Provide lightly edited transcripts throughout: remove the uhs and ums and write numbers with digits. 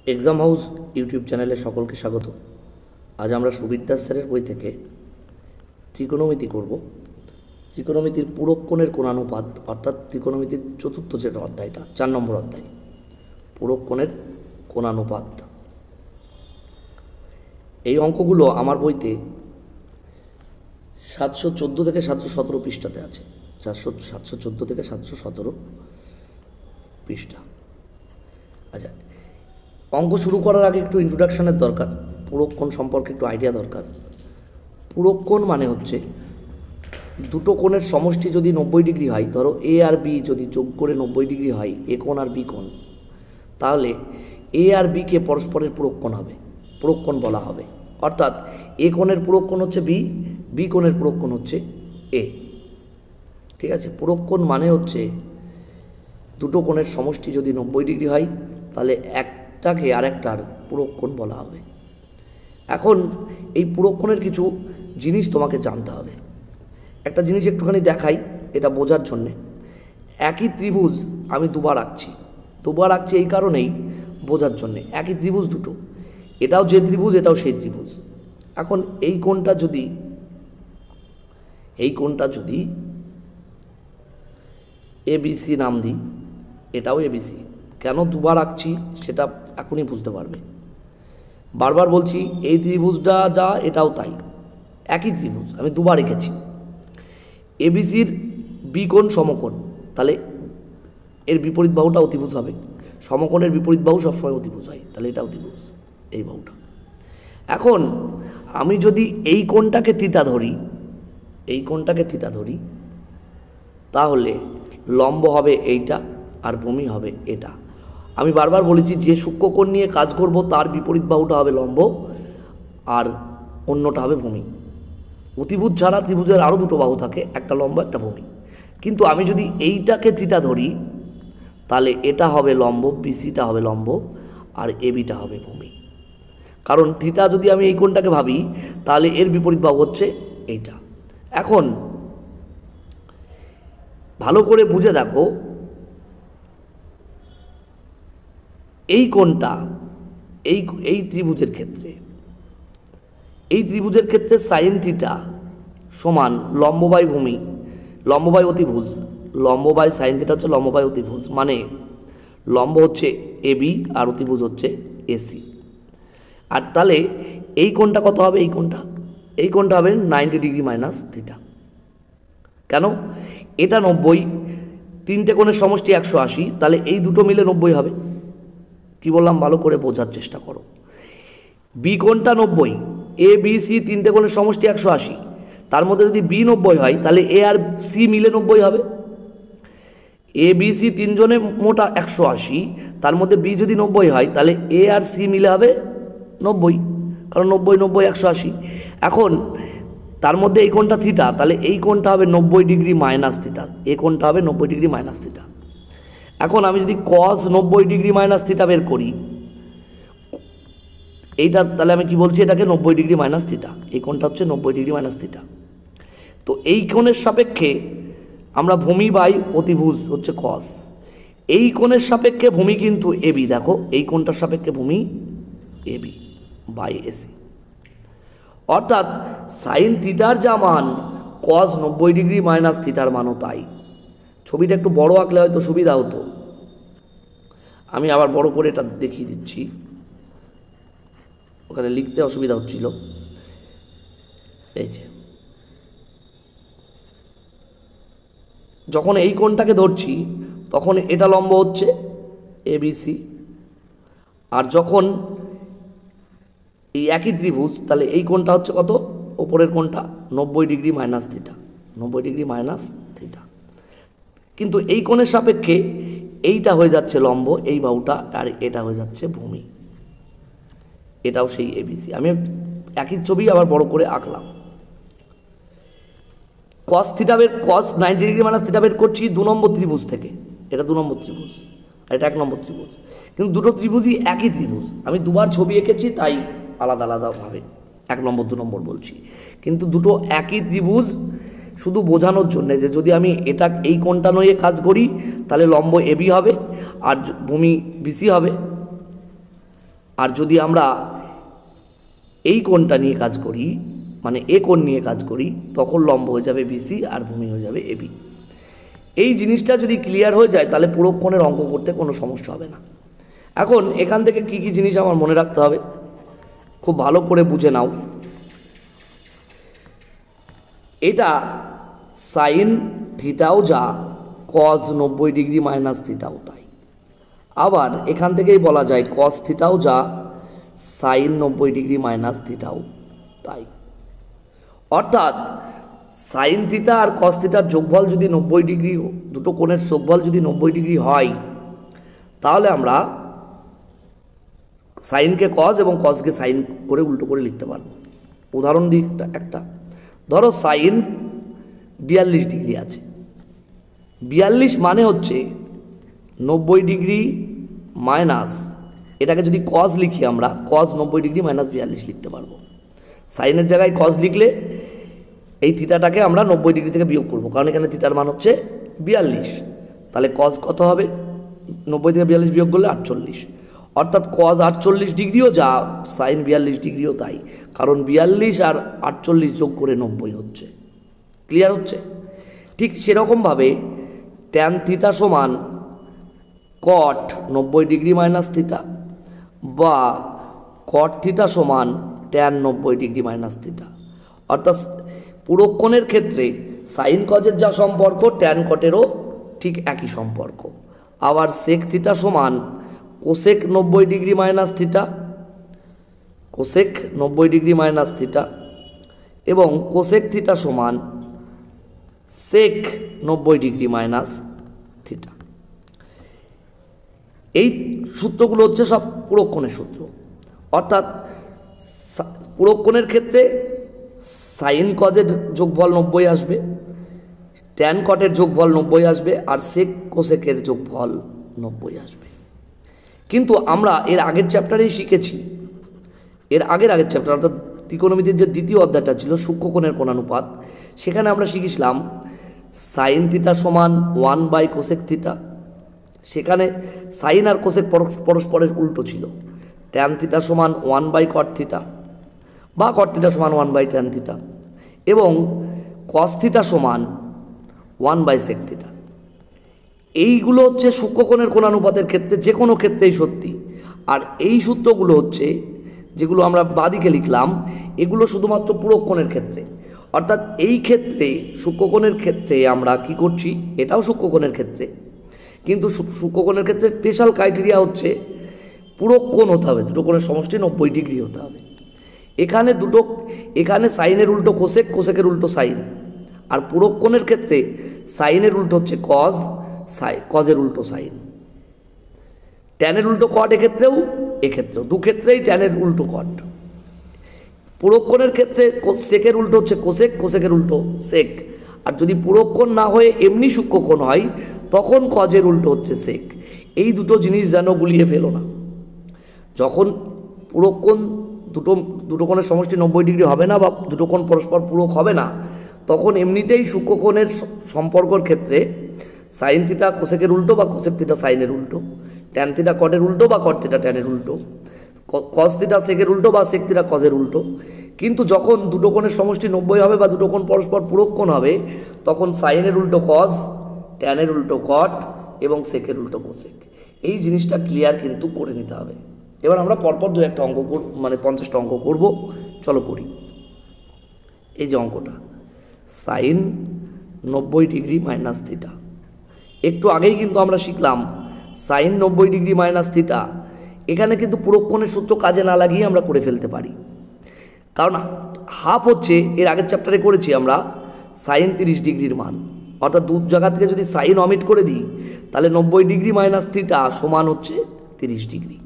Exam house YouTube চ্যানেলে সকলকে স্বাগত। আজ আমরা সুবিদ্যাস স্যারের বই থেকে ত্রিকোণমিতি করব। ত্রিকোণমিতির পুরোক্ষণের কোণানুপাত, অর্থাৎ ত্রিকোণমিতির চতুর্থ যে অধ্যায়টা, 4 নম্বর অধ্যায়, পুরোক্ষণের কোণানুপাত। এই অঙ্কগুলো আমার বইতে 714 থেকে 717 পৃষ্ঠাতে আছে। 714 থেকে 717 পৃষ্ঠা। আচ্ছা, অঙ্ক শুরু করার আগে একটু ইন্ট্রোডাকশনের দরকার, পুরোক্ষণ সম্পর্কে একটু আইডিয়া দরকার। পুরোক্ষণ মানে হচ্ছে দুটো কোণের সমষ্টি যদি 90 ডিগ্রি হয়, ধরো এ আর বি যদি যোগ করে 90 ডিগ্রি হয়, এ কোণ আর বি কোণ, তাহলে এ আর বিকে পরস্পরের পুরোক্ষণ হবে, পুরোক্ষণ বলা হবে। অর্থাৎ এ কোণের পুরোক্ষণ হচ্ছে বি, বি কোণের পুরোক্ষণ হচ্ছে এ। ঠিক আছে, পুরোক্ষণ মানে হচ্ছে দুটো কোণের সমষ্টি যদি 90 ডিগ্রি হয়, তাহলে একটাকে আরেকটার পুরোক্ষণ বলা হবে। এখন এই পুরোক্ষণের কিছু জিনিস তোমাকে জানতে হবে। একটা জিনিস একটুখানি দেখাই এটা বোঝার জন্যে। একই ত্রিভুজ আমি দুবার আঁকছি এই কারণেই বোঝার জন্যে। একই ত্রিভুজ দুটো, এটাও যে ত্রিভুজ এটাও সেই ত্রিভুজ। এখন এই কোণটা যদি এবিসি নাম দিই, এটাও এবিসি। কেন দুবার আঁকছি সেটা এখনই বুঝতে পারবে। বারবার বলছি, এই ত্রিভুজটা যা এটাও তাই, একই ত্রিভুজ আমি দুবার এঁকেছি। এবিসির বি কোণ সমকোণ, তাহলে এর বিপরীত বাহুটা অতিভুজ হবে। সমকোণের বিপরীত বাহু সবসময় অতিভুজ হয়, তাহলে এটা অতিভুজ, এই বাহুটা। এখন আমি যদি এই কোণটাকে থিটা ধরি, তাহলে লম্ব হবে এইটা আর ভূমি হবে এটা। আমি বারবার বলেছি, যে সূক্ষ্মকোণ নিয়ে কাজ করব তার বিপরীত বাহুটা হবে লম্ব আর অন্যটা হবে ভূমি। অতিভুজ ছাড়া ত্রিভুজের আরও দুটো বাহু থাকে, একটা লম্ব একটা ভূমি। কিন্তু আমি যদি এইটাকে থিটা ধরি, তাহলে এটা হবে লম্ব, বিসিটা হবে লম্ব আর এবিটা হবে ভূমি। কারণ থিটা যদি আমি এই কোণটাকে ভাবি, তাহলে এর বিপরীত বাহু হচ্ছে এইটা। এখন ভালো করে বুঝে দেখো, এই কোণটা এই ত্রিভুজের ক্ষেত্রে সাইন থিটা সমান লম্ব বাই ভূমি, লম্ব বাই অতিভুজ, লম্ব বাই সাইন থিটা হচ্ছে লম্ব বাই অতিভুজ। মানে লম্ব হচ্ছে এবি আর অতিভুজ হচ্ছে এসি। আর তাহলে এই কোণটা কত হবে? এই কোণটা হবে 90 ডিগ্রি মাইনাস থিটা। কেন? এটা 90, তিনটে কোণের সমষ্টি 180, তাহলে এই দুটো মিলে 90 হবে। কি বললাম ভালো করে বোঝার চেষ্টা করো। বি কোণটা 90, এ বি সি তিনটে কোণের সমষ্টি 180, তার মধ্যে যদি বি 90 হয়, তাহলে এ আর সি মিলে 90 হবে। এ বি সি তিনজনে মোটা 180, তার মধ্যে বি যদি 90 হয়, তাহলে এ আর সি মিলে হবে 90, কারণ 90 90 180। এখন তার মধ্যে এই কোণটা থিটা, তাহলে এই কোণটা হবে 90 ডিগ্রি মাইনাস থিটা, এই কোণটা হবে 90 ডিগ্রি মাইনাস থিটা। এখন আমি যদি কস 90 ডিগ্রি মাইনাস থিটা বের করি, এইটা তাহলে আমি কি বলছি, এটাকে 90 ডিগ্রি মাইনাস থিটা, এই কোণটা হচ্ছে 90 ডিগ্রি মাইনাস থিটা। তো এই কোণের সাপেক্ষে আমরা ভূমি বাই অতিভুজ হচ্ছে কস, এই কোণের সাপেক্ষে ভূমি কিন্তু এবি। দেখো এই কোণটার সাপেক্ষে ভূমি এবি বাই এসি। অর্থাৎ সাইন থিটার যা মান, কস 90 ডিগ্রি মাইনাস থিটার মানও তাই। ছবিটা একটু বড় আঁকলে হয়তো সুবিধা হতো, আমি আবার বড় করে এটা দেখিয়ে দিচ্ছি, ওখানে লিখতে অসুবিধা হচ্ছিল। এই যে যখন এই কোণটাকে ধরছি, তখন এটা লম্ব হচ্ছে এবিসি, আর যখন এই একই ত্রিভুজ, তাহলে এই কোণটা হচ্ছে কত? ওপরের কোণটা 90 degree minus theta, 90 degree minus theta. কিন্তু এই কোণের সাপেক্ষে এইটা হয়ে যাচ্ছে লম্ব, এই বাহুটা, আর এটা হয়ে যাচ্ছে ভূমি, এটাও সেই এবিসি। আমি একই ছবি আবার বড় করে আঁকলাম। কস 90 ডিগ্রি মাইনাস থিটা বের করছি 2 নম্বর ত্রিভুজ থেকে, এটা 2 নম্বর ত্রিভুজ আর এটা 1 নম্বর ত্রিভুজ। কিন্তু দুটো ত্রিভুজই একই ত্রিভুজ, আমি দুবার ছবি এঁকেছি তাই আলাদা আলাদাভাবে 1 নম্বর 2 নম্বর বলছি। কিন্তু দুটো একই ত্রিভুজ, শুধু বোঝানোর জন্যে যে যদি আমি এই কোণটা নিয়ে কাজ করি, তাহলে লম্ব এবি হবে আর ভূমি বিসি হবে। আর যদি আমরা এই কোণটা নিয়ে কাজ করি, মানে এ কোণ নিয়ে কাজ করি, তখন লম্ব হয়ে যাবে বিসি আর ভূমি হয়ে যাবে এবি। এই জিনিসটা যদি ক্লিয়ার হয়ে যায় তাহলে পুরো কোণের অঙ্ক করতে কোনো সমস্যা হবে না। এখন এখান থেকে কি কি জিনিস আমার মনে রাখতে হবে খুব ভালো করে বুঝে নাও। এটা সাইন থিটাও যা, কজ 90 ডিগ্রি মাইনাস থিটাও তাই। আবার এখান থেকেই বলা যায় কস থিটাও যা, সাইন 90 ডিগ্রি মাইনাস থিটাও তাই। অর্থাৎ সাইন থিটা আর কস থিটার যোগফল যদি 90 ডিগ্রি, দুটো কোণের যোগফল যদি 90 ডিগ্রি হয়, তাহলে আমরা সাইনকে কস এবং কসকে সাইন করে উল্টো করে লিখতে পারবো। উদাহরণ দিই একটা, ধরো সাইন 42 ডিগ্রি আছে। 42 মানে হচ্ছে 90 ডিগ্রি মাইনাস, এটাকে যদি কস লিখি আমরা, কস 90 ডিগ্রি মাইনাস 42 লিখতে পারবো। সাইনের জায়গায় কস লিখলে এই থিটাটাকে আমরা 90 ডিগ্রি থেকে বিয়োগ করবো, কারণ এখানে থিটার মান হচ্ছে 42। তাহলে কস কত হবে? 90 থেকে 42 বিয়োগ করলে 48। অর্থাৎ কস 48 ডিগ্রিও যা, সাইন 42 ডিগ্রিও তাই, কারণ 42 আর 48 যোগ করে 90 হচ্ছে। ক্লিয়ার হচ্ছে? ঠিক সেরকমভাবে ট্যান থিটা সমান কট 90 ডিগ্রি মাইনাস থিটা, বা কট থিটা সমান ট্যান 90 ডিগ্রি মাইনাস থিটা। অর্থাৎ পুরো কোণের ক্ষেত্রে সাইন কজের যা সম্পর্ক, ট্যান কটেরও ঠিক একই সম্পর্ক। আবার সেক থিটা সমান cosec 90 degree minus theta, cosec 90 degree minus theta, এবং কোসেক থিটা সমান সেক 90 ডিগ্রি মাইনাস থিটা। এই সূত্রগুলো হচ্ছে সব পুরো কোণের সূত্র। অর্থাৎ পুরো কোণের ক্ষেত্রে সাইন কজের যোগফল 90 আসবে, ট্যান কটের যোগফল 90 আসবে, আর সেক কোসেকের যোগফল 90 আসবে। কিন্তু আমরা এর আগের চ্যাপ্টারেই শিখেছি, এর আগের চ্যাপ্টার অর্থাৎ ত্রিকোণমিতির যে দ্বিতীয় অধ্যায়টা ছিল সূক্ষ্মকোণের কোণানুপাত, সেখানে আমরা শিখেছিলাম সাইন থিটা সমান 1 কোসেক থিটা। সেখানে সাইন আর কোসেক পরস্পরের উল্টো ছিল। ট্যান থিটা সমান 1 কট থিটা, বা কট থিটা সমান 1 ট্যান থিটা, এবং কস থিটা সমান 1 সেক থিটা। এইগুলো হচ্ছে সূক্ষ্মকোণের কোণানুপাতের ক্ষেত্রে যে কোনো ক্ষেত্রেই সত্যি। আর এই সূত্রগুলো হচ্ছে যেগুলো আমরা বাদিকে লিখলাম, এগুলো শুধুমাত্র পুরো কোণের ক্ষেত্রে। অর্থাৎ এই ক্ষেত্রে সূক্ষ্মকোণের ক্ষেত্রে আমরা কি করছি, এটাও সূক্ষ্মকোণের ক্ষেত্রে, কিন্তু সূক্ষ্মকোণের ক্ষেত্রে স্পেশাল ক্রাইটেরিয়া হচ্ছে পুরো কোণ হতে হবে, দুটো কোণের সমষ্টি 90 ডিগ্রি হতে হবে। এখানে সাইনের উল্টো কোসেক, কোসেকের উল্টো সাইন। আর পুরো কোণের ক্ষেত্রে সাইনের উল্টো হচ্ছে কজ, কজের উল্টো সাইন। ট্যানের উল্টো কট এক্ষেত্রেও দু ক্ষেত্রেই ট্যানের উল্টো কট। পুরো কোণের ক্ষেত্রে সেকের উল্টো হচ্ছে কোসেক, কোসেকের উল্টো সেক। আর যদি পুরো কোণ না হয়ে এমনি সূক্ষ্মকোণ হয়, তখন কজের উল্টো হচ্ছে সেক। এই দুটো জিনিস যেন গুলিয়ে ফেলো না। যখন পুরো কোণ দুটো কোণের সমষ্টি 90 ডিগ্রি হবে না, বা দুটো কোণ পরস্পর পূরক হবে না, তখন এমনিতেই সূক্ষ্মকোণের সম্পর্কর ক্ষেত্রে সাইন থিটা কোসেকের উল্টো, বা কোসেক থিটা সাইনের উল্টো, ট্যান থিটা কটের উল্টো, বা কট থিটা ট্যানের উল্টো, কস থিটা সেকের উল্টো, বা সেক থিটা কজের উল্টো। কিন্তু যখন দুটো কোণের সমষ্টি 90 হবে, বা দুটো কোণ পরস্পর পূরক কোণ হবে, তখন সাইনের উল্টো কজ, ট্যানের উল্টো কট, এবং সেকের উল্টো কোসেক। এই জিনিসটা ক্লিয়ার কিন্তু করে নিতে হবে। এবার আমরা পরপর দু একটা অঙ্ক মানে 50টা অঙ্ক করব। চলো করি। এই যে অঙ্কটা, সাইন 90 ডিগ্রি মাইনাস থিটা। একটু আগেই কিন্তু আমরা শিখলাম সাইন 90 ডিগ্রি মাইনাস থিটা। এখানে কিন্তু পুরো কোণের সূত্র কাজে না লাগিয়ে আমরা করে ফেলতে পারি, কারণ হাফ হচ্ছে, এর আগের চ্যাপ্টারে করেছি আমরা, সাইন 30 ডিগ্রির মান। অর্থাৎ দু জায়গা থেকে যদি সাইন অমিট করে দিই, তাহলে 90 ডিগ্রি মাইনাস থিটা সমান হচ্ছে 30 ডিগ্রি।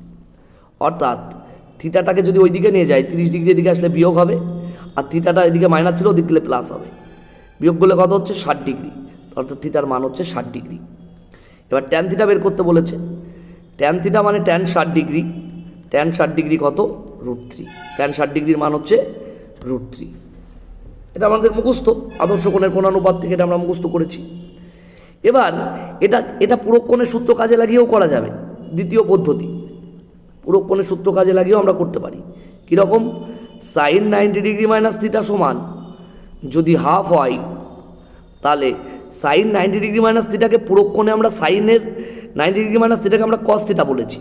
অর্থাৎ থিটাটাকে যদি ওই দিকে নিয়ে যায়, 30 ডিগ্রি এদিকে আসলে বিয়োগ হবে, আর থিটাটা এদিকে মাইনাস ছিল, ওদিকে গেলে প্লাস হবে। বিয়োগ করলে কত হচ্ছে? 60 ডিগ্রি। অর্থাৎ থিটার মান হচ্ছে 60 ডিগ্রি। এবার ট্যান থিটা বের করতে বলেছে। ট্যান থিটা মানে ট্যান 60 ডিগ্রি। ট্যান 60 ডিগ্রি কত? √3। ট্যান 60 ডিগ্রির মান হচ্ছে √3। এটা আমাদের মুখস্থ, আদর্শ কোণের কোণানুপাত থেকে এটা আমরা মুখস্থ করেছি। এবার এটা পুরো কোণের সূত্র কাজে লাগিয়েও করা যাবে। দ্বিতীয় পদ্ধতি, পুরো কোণের সূত্র কাজে লাগিয়েও আমরা করতে পারি। কীরকম? সাইন 90 ডিগ্রি মাইনাস থিটা সমান যদি হাফ হয়, তাহলে সাইন 90 ডিগ্রি মাইনাস থিটাকে পুরো কোণে আমরা সাইনের 90 ডিগ্রি মাইনাস থিটাকে আমরা কস থিটা বলেছি,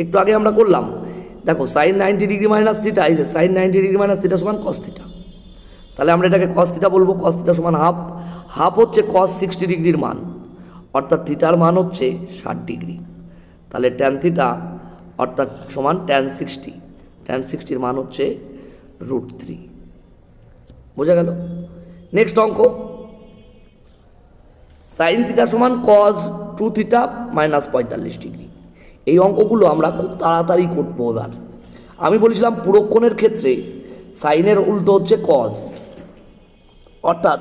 একটু আগে আমরা করলাম। দেখো সাইন 90 ডিগ্রি মাইনাস থিটা, এই যে সাইন 90 ডিগ্রি মাইনাস থিটা সমান কস থিটা, তাহলে আমরা এটাকে কস থিটা বলবো। কস থিটা সমান হাফ, হাফ হচ্ছে কস 60 ডিগ্রির মান, অর্থাৎ থিটার মান হচ্ছে 60 ডিগ্রি। তাহলে ট্যান থিটা অর্থাৎ সমান ট্যান 60, ট্যান 60-র মান হচ্ছে √3। বোঝা গেল? নেক্সট অঙ্ক, সাইন থিটা সমান কস 2 থিটা মাইনাস 45 ডিগ্রি। এই অঙ্কগুলো আমরা খুব তাড়াতাড়ি করবো। এবার আমি বলেছিলাম পুরো কোণের ক্ষেত্রে সাইনের উল্টো হচ্ছে কজ, অর্থাৎ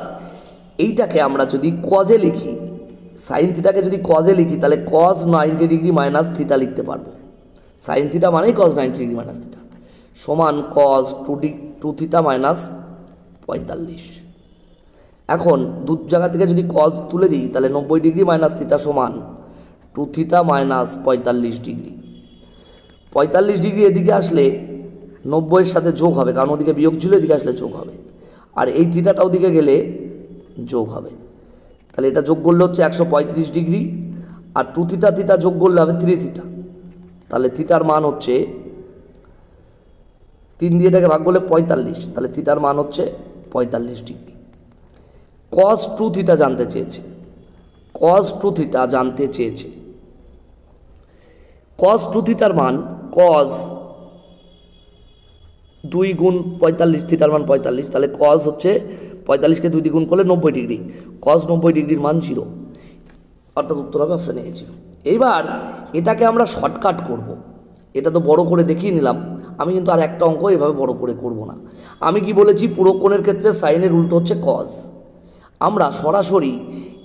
এইটাকে আমরা যদি কজে লিখি, সাইন থিটাকে যদি কজে লিখি, তাহলে কজ 90 ডিগ্রি মাইনাস থিটা লিখতে পারবো। সাইন থিটা মানেই কজ 90 ডিগ্রি মাইনাস থিটা সমান কজ 2 থিটা মাইনাস 45। এখন দু জায়গা থেকে যদি কজ তুলে দিই, তাহলে 90 ডিগ্রি মাইনাস থিটা সমান 2 থিটা মাইনাস 45 ডিগ্রি। 45 ডিগ্রি এদিকে আসলে 90-এর সাথে যোগ হবে, কারণ ওদিকে বিয়োগ ছিল, এদিকে আসলে যোগ হবে, আর এই থিটাটা ওদিকে গেলে যোগ হবে। তাহলে এটা যোগ করলে হচ্ছে 135 ডিগ্রি, আর 2 থিটা থিটা যোগ করলে হবে 3 থিটা। তাহলে থিটার মান হচ্ছে 3 দিয়ে এটাকে ভাগ করলে 45, তাহলে থিটার মান হচ্ছে 45 ডিগ্রি। কস 2 থিটা জানতে চেয়েছে, কস 2 থিটা জানতে চেয়েছে। কস 2 থিটার মান কস 2 গুণ 45, থিটার মান 45, তাহলে কস হচ্ছে 45কে 2 দিয়ে গুণ করলে 90 ডিগ্রি, কস 90 ডিগ্রির মান 0, অর্থাৎ উত্তর হবে অপশানে এ 0। এইবার এটাকে আমরা শর্টকাট করব। এটা তো বড় করে দেখিয়ে নিলাম, আমি কিন্তু আর একটা অঙ্ক এভাবে বড় করে করব না। আমি কি বলেছি? পুরো কোণের ক্ষেত্রে সাইনের উল্টো হচ্ছে কস। আমরা সরাসরি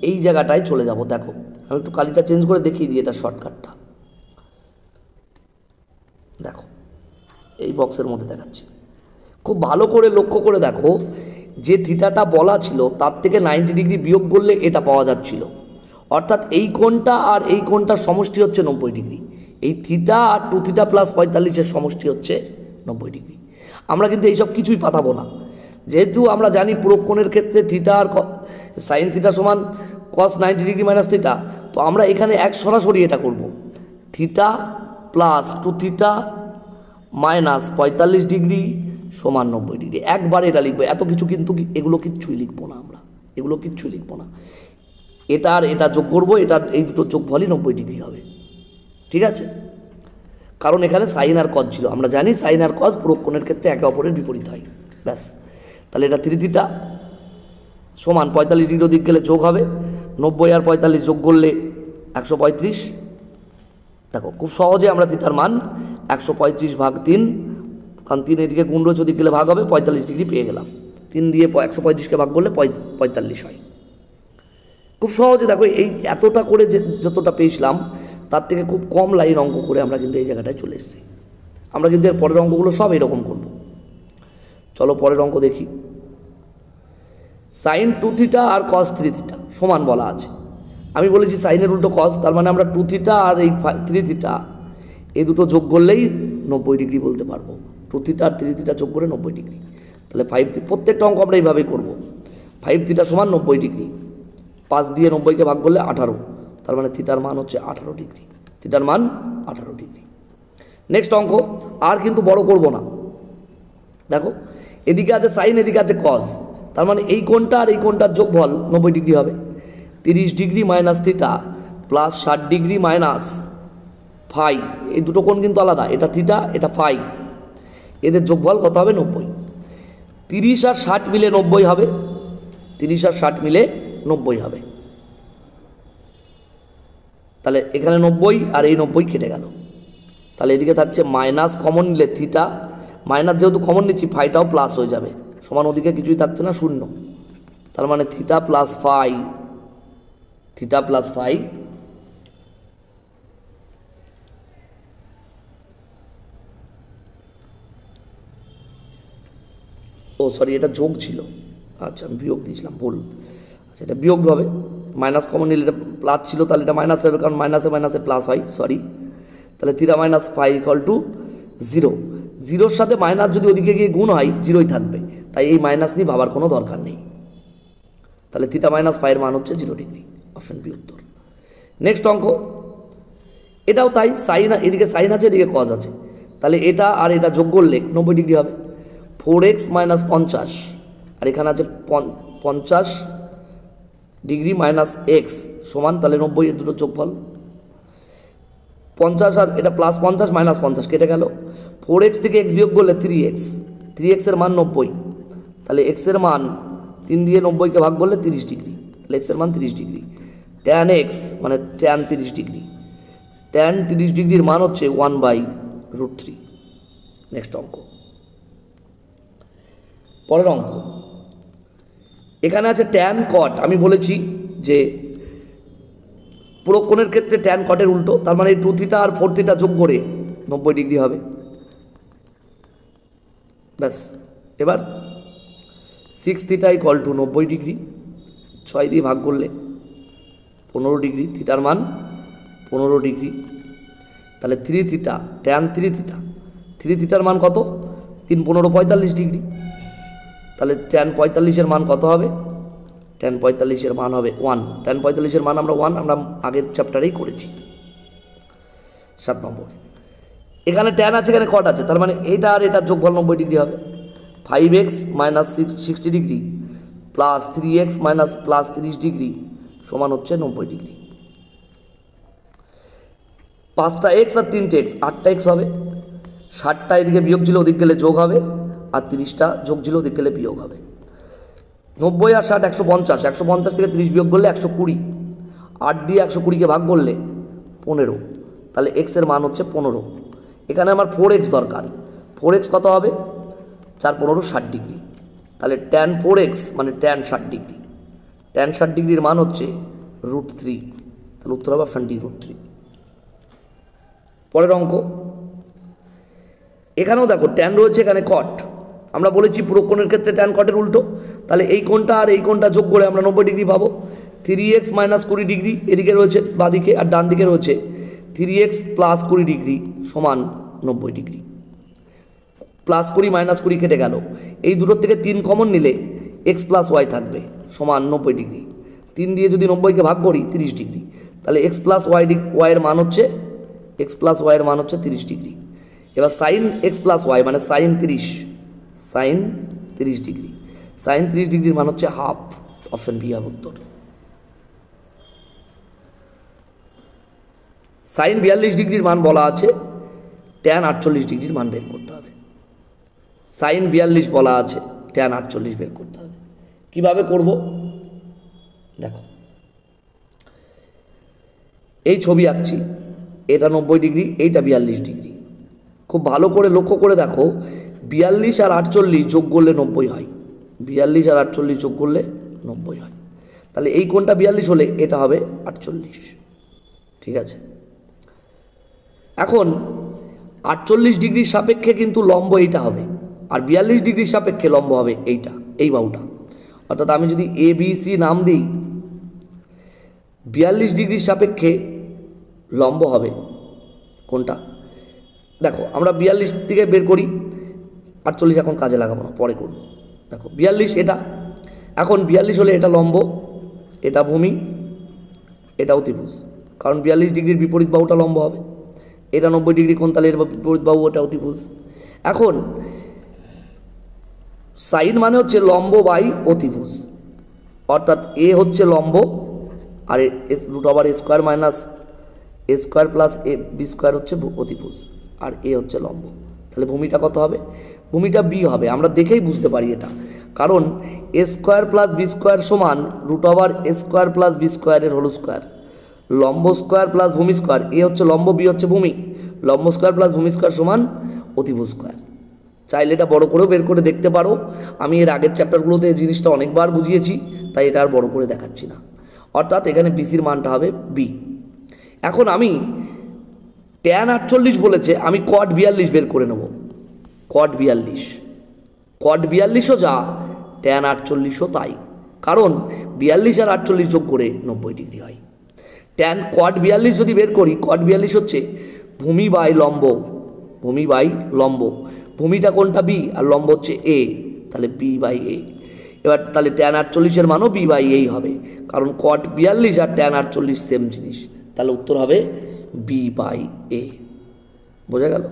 এই জায়গাটায় চলে যাব। দেখো আমি একটু কালিটা চেঞ্জ করে দেখিয়ে দিই এটা শর্টকাটটা। দেখো এই বক্সের মধ্যে দেখাচ্ছি, খুব ভালো করে লক্ষ্য করে দেখো, যে থিটাটা বলা ছিল তার থেকে 90 ডিগ্রি বিয়োগ করলে এটা পাওয়া যাচ্ছিল, অর্থাৎ এই কোণটা আর এই কোণটার সমষ্টি হচ্ছে 90 ডিগ্রি। এই থিটা আর 2 থিটা প্লাস 45-এর সমষ্টি হচ্ছে 90 ডিগ্রি। আমরা কিন্তু এইসব কিছুই পাতাবো না, যেহেতু আমরা জানি পুরো কোণের ক্ষেত্রে থিটা আর সাইন থিটা সমান কস 90 ডিগ্রি মাইনাস থিটা, তো আমরা এখানে এক সরাসরি এটা করব, theta plus 2 theta minus 45 degree সমান 90 ডিগ্রি, একবার এটা লিখবো। এত কিছু কিন্তু এগুলো কিচ্ছুই লিখবো না, আমরা এগুলো কিচ্ছুই লিখবো না। এটা আর এটা যোগ করবো, এটা এই দুটো যোগফলই 90 ডিগ্রি হবে, ঠিক আছে? কারণ এখানে সাইন আর কজ ছিল, আমরা জানি সাইন আর কজ পুরো কোণের ক্ষেত্রে একে অপরের বিপরীত হয়, ব্যাস। তাহলে এটা 3 থিটা সমান 45 ডিগ্রি দিক গেলে যোগ হবে, 90 আর 45 যোগ করলে 135। দেখো খুব সহজে আমরা থিটার মান 135 ভাগ 3, কারণ 3 এদিকে গুণ রয়েছে, ওদিক গেলে ভাগ হবে, 45 ডিগ্রি পেয়ে গেলাম। 3 দিয়ে 135কে ভাগ করলে 45 হয়। খুব সহজে দেখো, এই এতটা করে যতটা পেয়েছিলাম তার থেকে খুব কম লাইন অঙ্ক করে আমরা কিন্তু এই জায়গাটায় চলে এসেছি। আমরা কিন্তু এর পরের অঙ্কগুলো সব এরকম করব। চলো পরের অঙ্ক দেখি। সাইন 2 থিটা আর কস 3 থিটা সমান বলা আছে। আমি বলেছি সাইনের উল্টো কস, তার মানে আমরা 2 থিটা আর এই 3 থিটা এই দুটো যোগ করলেই 90 ডিগ্রি বলতে পারবো। 2 থিটা আর 3 থিটা যোগ করে 90 ডিগ্রি। তাহলে 5, প্রত্যেকটা অঙ্ক আমরা এইভাবেই করবো। 5 থিটা সমান 90 ডিগ্রি, 5 দিয়ে 90কে ভাগ করলে 18, তার মানে থিটার মান হচ্ছে 18 ডিগ্রি, থিটার মান 18 ডিগ্রি। নেক্সট অঙ্ক, আর কিন্তু বড় করব না। দেখো এদিকে আছে সাইন, এদিকে আছে কস, তার মানে এই কোণটা আর এই কোণটার যোগফল 90 ডিগ্রি হবে। 30 degree minus theta plus 60 degree minus phi, এই দুটো কোণ কিন্তু আলাদা, এটা থিটা এটা ফাই, এদের যোগফল কত হবে? 90। 30 আর 60 মিলে 90 হবে, 30 আর 60 মিলে 90 হবে। তাহলে এখানে 90 আর এই 90 কেটে গেল, তাহলে এদিকে থাকছে মাইনাস, কমন নিলে থিটা, মাইনাস যেহেতু কমন নিচ্ছি ফাইটাও প্লাস হয়ে যাবে, সমান ওদিকে কিছুই থাকছে না, 0। তার মানে theta plus phi, theta plus phi ও সরি এটা যোগ ছিল, আচ্ছা আমি বিয়োগ দিয়েছিলাম, ভুল। আচ্ছা এটা বিয়োগ হবে, মাইনাস কমন নিলে এটা প্লাস ছিল, তাহলে এটা মাইনাস হবে, কারণ মাইনাসে মাইনাসে প্লাস হয়, সরি। তাহলে theta minus phi equal to 0। 0-র সাথে মাইনাস যদি ওদিকে গিয়ে গুণ হয় 0ই থাকবে, তাই এই মাইনাস নিয়ে ভাবার কোনো দরকার নেই। তাহলে থিটা মাইনাস ফাইয়ের মান হচ্ছে 0 ডিগ্রি, অপশন বি উত্তর। নেক্সট অঙ্ক, এটাও তাই, সাইন এদিকে সাইন আছে এদিকে কজ আছে, তাহলে এটা আর এটা যোগ করলে 90 ডিগ্রি হবে। 4x মাইনাস 50 আর এখানে আছে 50 ডিগ্রি মাইনাস এক্স সমান, তাহলে 90 এর দুটো যোগফল। 50 আর এটা প্লাস 50 মাইনাস 50 কেটে গেল। 4x থেকে x বিয়োগ করলে 3x, 3x এর মান 90, তাহলে x এর মান 3 দিয়ে 90কে ভাগ করলে 30 ডিগ্রি, তাহলে x এর মান 30 ডিগ্রি। tan x মানে tan 30 ডিগ্রি, tan 30 ডিগ্রির মান হচ্ছে 1/√3। নেক্সট অঙ্ক, পরের অঙ্ক, এখানে আছে tan cot। আমি বলেছি যে পুরো কোণের ক্ষেত্রে tan cot-এর উল্টো, তার মানে এই 2 থিটা আর 4 থিটা যোগ করে 90 ডিগ্রি হবে। ব্যাস, এবার 6 থিটা ইকুয়াল টু 90 ডিগ্রি, 6 দিয়ে ভাগ করলে 15 ডিগ্রি, থিটার মান 15 ডিগ্রি। তাহলে 3 থিটা tan 3 থিটা, 3 থিটার মান কত? 3 15 45 ডিগ্রি, তাহলে tan 45-এর মান কত হবে? tan 45-এর মান হবে 1। tan 45-এর মান আমরা 1 আমরা আগের চ্যাপ্টারেই করেছি। 7 নম্বর, এখানে tan আছে এখানে cot আছে, তার মানে এটা আর এটা যোগফল 90 ডিগ্রি হবে। 5x minus 60 degree plus 3x minus plus 30 degree সমান হচ্ছে 90 ডিগ্রি। 5টা x আর 3টে x, 8টা x হবে। 60টা এদিকে বিয়োগ ছিল ওদিক গেলে যোগ হবে, আর 30টা যোগ ছিল ওদিক গেলে বিয়োগ হবে। 90 আর 60 150, 150 থেকে 30 বিয়োগ করলে 120, 8 দিয়ে 120কে ভাগ করলে 15, তাহলে x এর মান হচ্ছে 15। এখানে আমার 4x দরকার, 4x কত হবে? 4 15 60 ডিগ্রি, তাহলে tan 4x মানে tan 60 ডিগ্রি, tan 60 ডিগ্রির মান হচ্ছে √3, তাহলে উত্তর হবে অপশন ডি √3। পরের অঙ্ক, এখানেও দেখো tan রয়েছে এখানে cot, আমরা বলেছি পুরো কোণের ক্ষেত্রে tan cot-এর উল্টো, তাহলে এই কোণটা আর এই কোণটা যোগ করে আমরা 90 ডিগ্রি পাবো। 3x মাইনাস 20 ডিগ্রি এদিকে রয়েছে বাঁদিকে, আর ডান দিকে রয়েছে 3x প্লাস 20 ডিগ্রি সমান 90 ডিগ্রি। প্লাস 20 মাইনাস 20 কেটে গেল, এই দুটোর থেকে 3 কমন নিলে x প্লাস ওয়াই থাকবে সমান 90 ডিগ্রি। 3 দিয়ে যদি 90কে ভাগ করি 30 ডিগ্রি, তাহলে x প্লাস ওয়াইয়ের মান হচ্ছে x প্লাস ওয়াইয়ের মান হচ্ছে 30 ডিগ্রি। এবার সাইন x প্লাস ওয়াই মানে সাইন 30 ডিগ্রি, সাইন 30 ডিগ্রির মান হচ্ছে হাফ, অপশন বি হবে উত্তর। সাইন 42 ডিগ্রির মান বলা আছে, tan 48 ডিগ্রির মান বের করতে হবে। সাইন 42 বলা আছে, tan 48 বের করতে হবে। কিভাবে করব দেখো, এই ছবি আঁকছি, এটা 90 ডিগ্রি, এইটা 42 ডিগ্রি। খুব ভালো করে লক্ষ্য করে দেখো, 42 আর 48 যোগ করলে 90 হয়, 42 আর 48 যোগ করলে 90 হয়, তাহলে এই কোণটা 42 হলে এটা হবে 48, ঠিক আছে। এখন 48 ডিগ্রির সাপেক্ষে কিন্তু লম্ব এইটা হবে, আর 42 ডিগ্রির সাপেক্ষে লম্ব হবে এইটা, এই বাহুটা। অর্থাৎ আমি যদি এ বি সি নাম দিই, 42 ডিগ্রির সাপেক্ষে লম্ব হবে কোনটা? দেখো আমরা 42 থেকে বের করি, 48 এখন কাজে লাগাবো না, পরে করব। দেখো 42 এটা, এখন 42 হলে এটা লম্ব, এটা ভূমি, এটা অতিভুজ, কারণ 42 ডিগ্রির বিপরীত বাহুটা লম্ব হবে। এটা 90 ডিগ্রি কোণ, তাহলে এর বিপরীত বাহু ওটা অতিভুজ। এখন সাইন মানে হচ্ছে লম্ব বাই অতিভুজ, অর্থাৎ এ হচ্ছে লম্ব আর √a² minus a² plus b² হচ্ছে অতিভুজ, আর এ হচ্ছে লম্ব। তাহলে ভূমিটা কত হবে? ভূমিটা বি হবে, আমরা দেখেই বুঝতে পারি এটা, কারণ a² প্লাস b² সমান √a² প্লাস b² এর হোল স্কোয়ার, লম্ব স্কোয়ার প্লাস ভূমি স্কোয়ার, এ হচ্ছে লম্ব বি হচ্ছে ভূমি, লম্ব স্কোয়ার প্লাস ভূমি স্কোয়ার সমান অতিভুজ স্কোয়ার। চাইলে এটা বড় করেও বের করে দেখতে পারো, আমি এর আগের চ্যাপ্টারগুলোতে এই জিনিসটা অনেকবার বুঝিয়েছি, তাই এটা আর বড় করে দেখাচ্ছি না। অর্থাৎ এখানে বিসির মানটা হবে বি। এখন আমি tan 48 বলেছে, আমি cot 42 বের করে নেব। cot 42ও যা, tan 48ও তাই, কারণ 42 আর 48 যোগ করে 90 ডিগ্রি হয়। cot 42 যদি বের করি, cot 42 হচ্ছে ভূমি বাই লম্ব, ভূমি বাই লম্ব, ভূমিটা কোনটা বি আর লম্ব হচ্ছে এ, তাহলে বি বাই এ। এবার তাহলে ট্যান 48-এর মানও বি বাই এই হবে, কারণ কট 42 আর ট্যান 48 সেম জিনিস, তাহলে উত্তর হবে বি বাই এ। বোঝা গেল?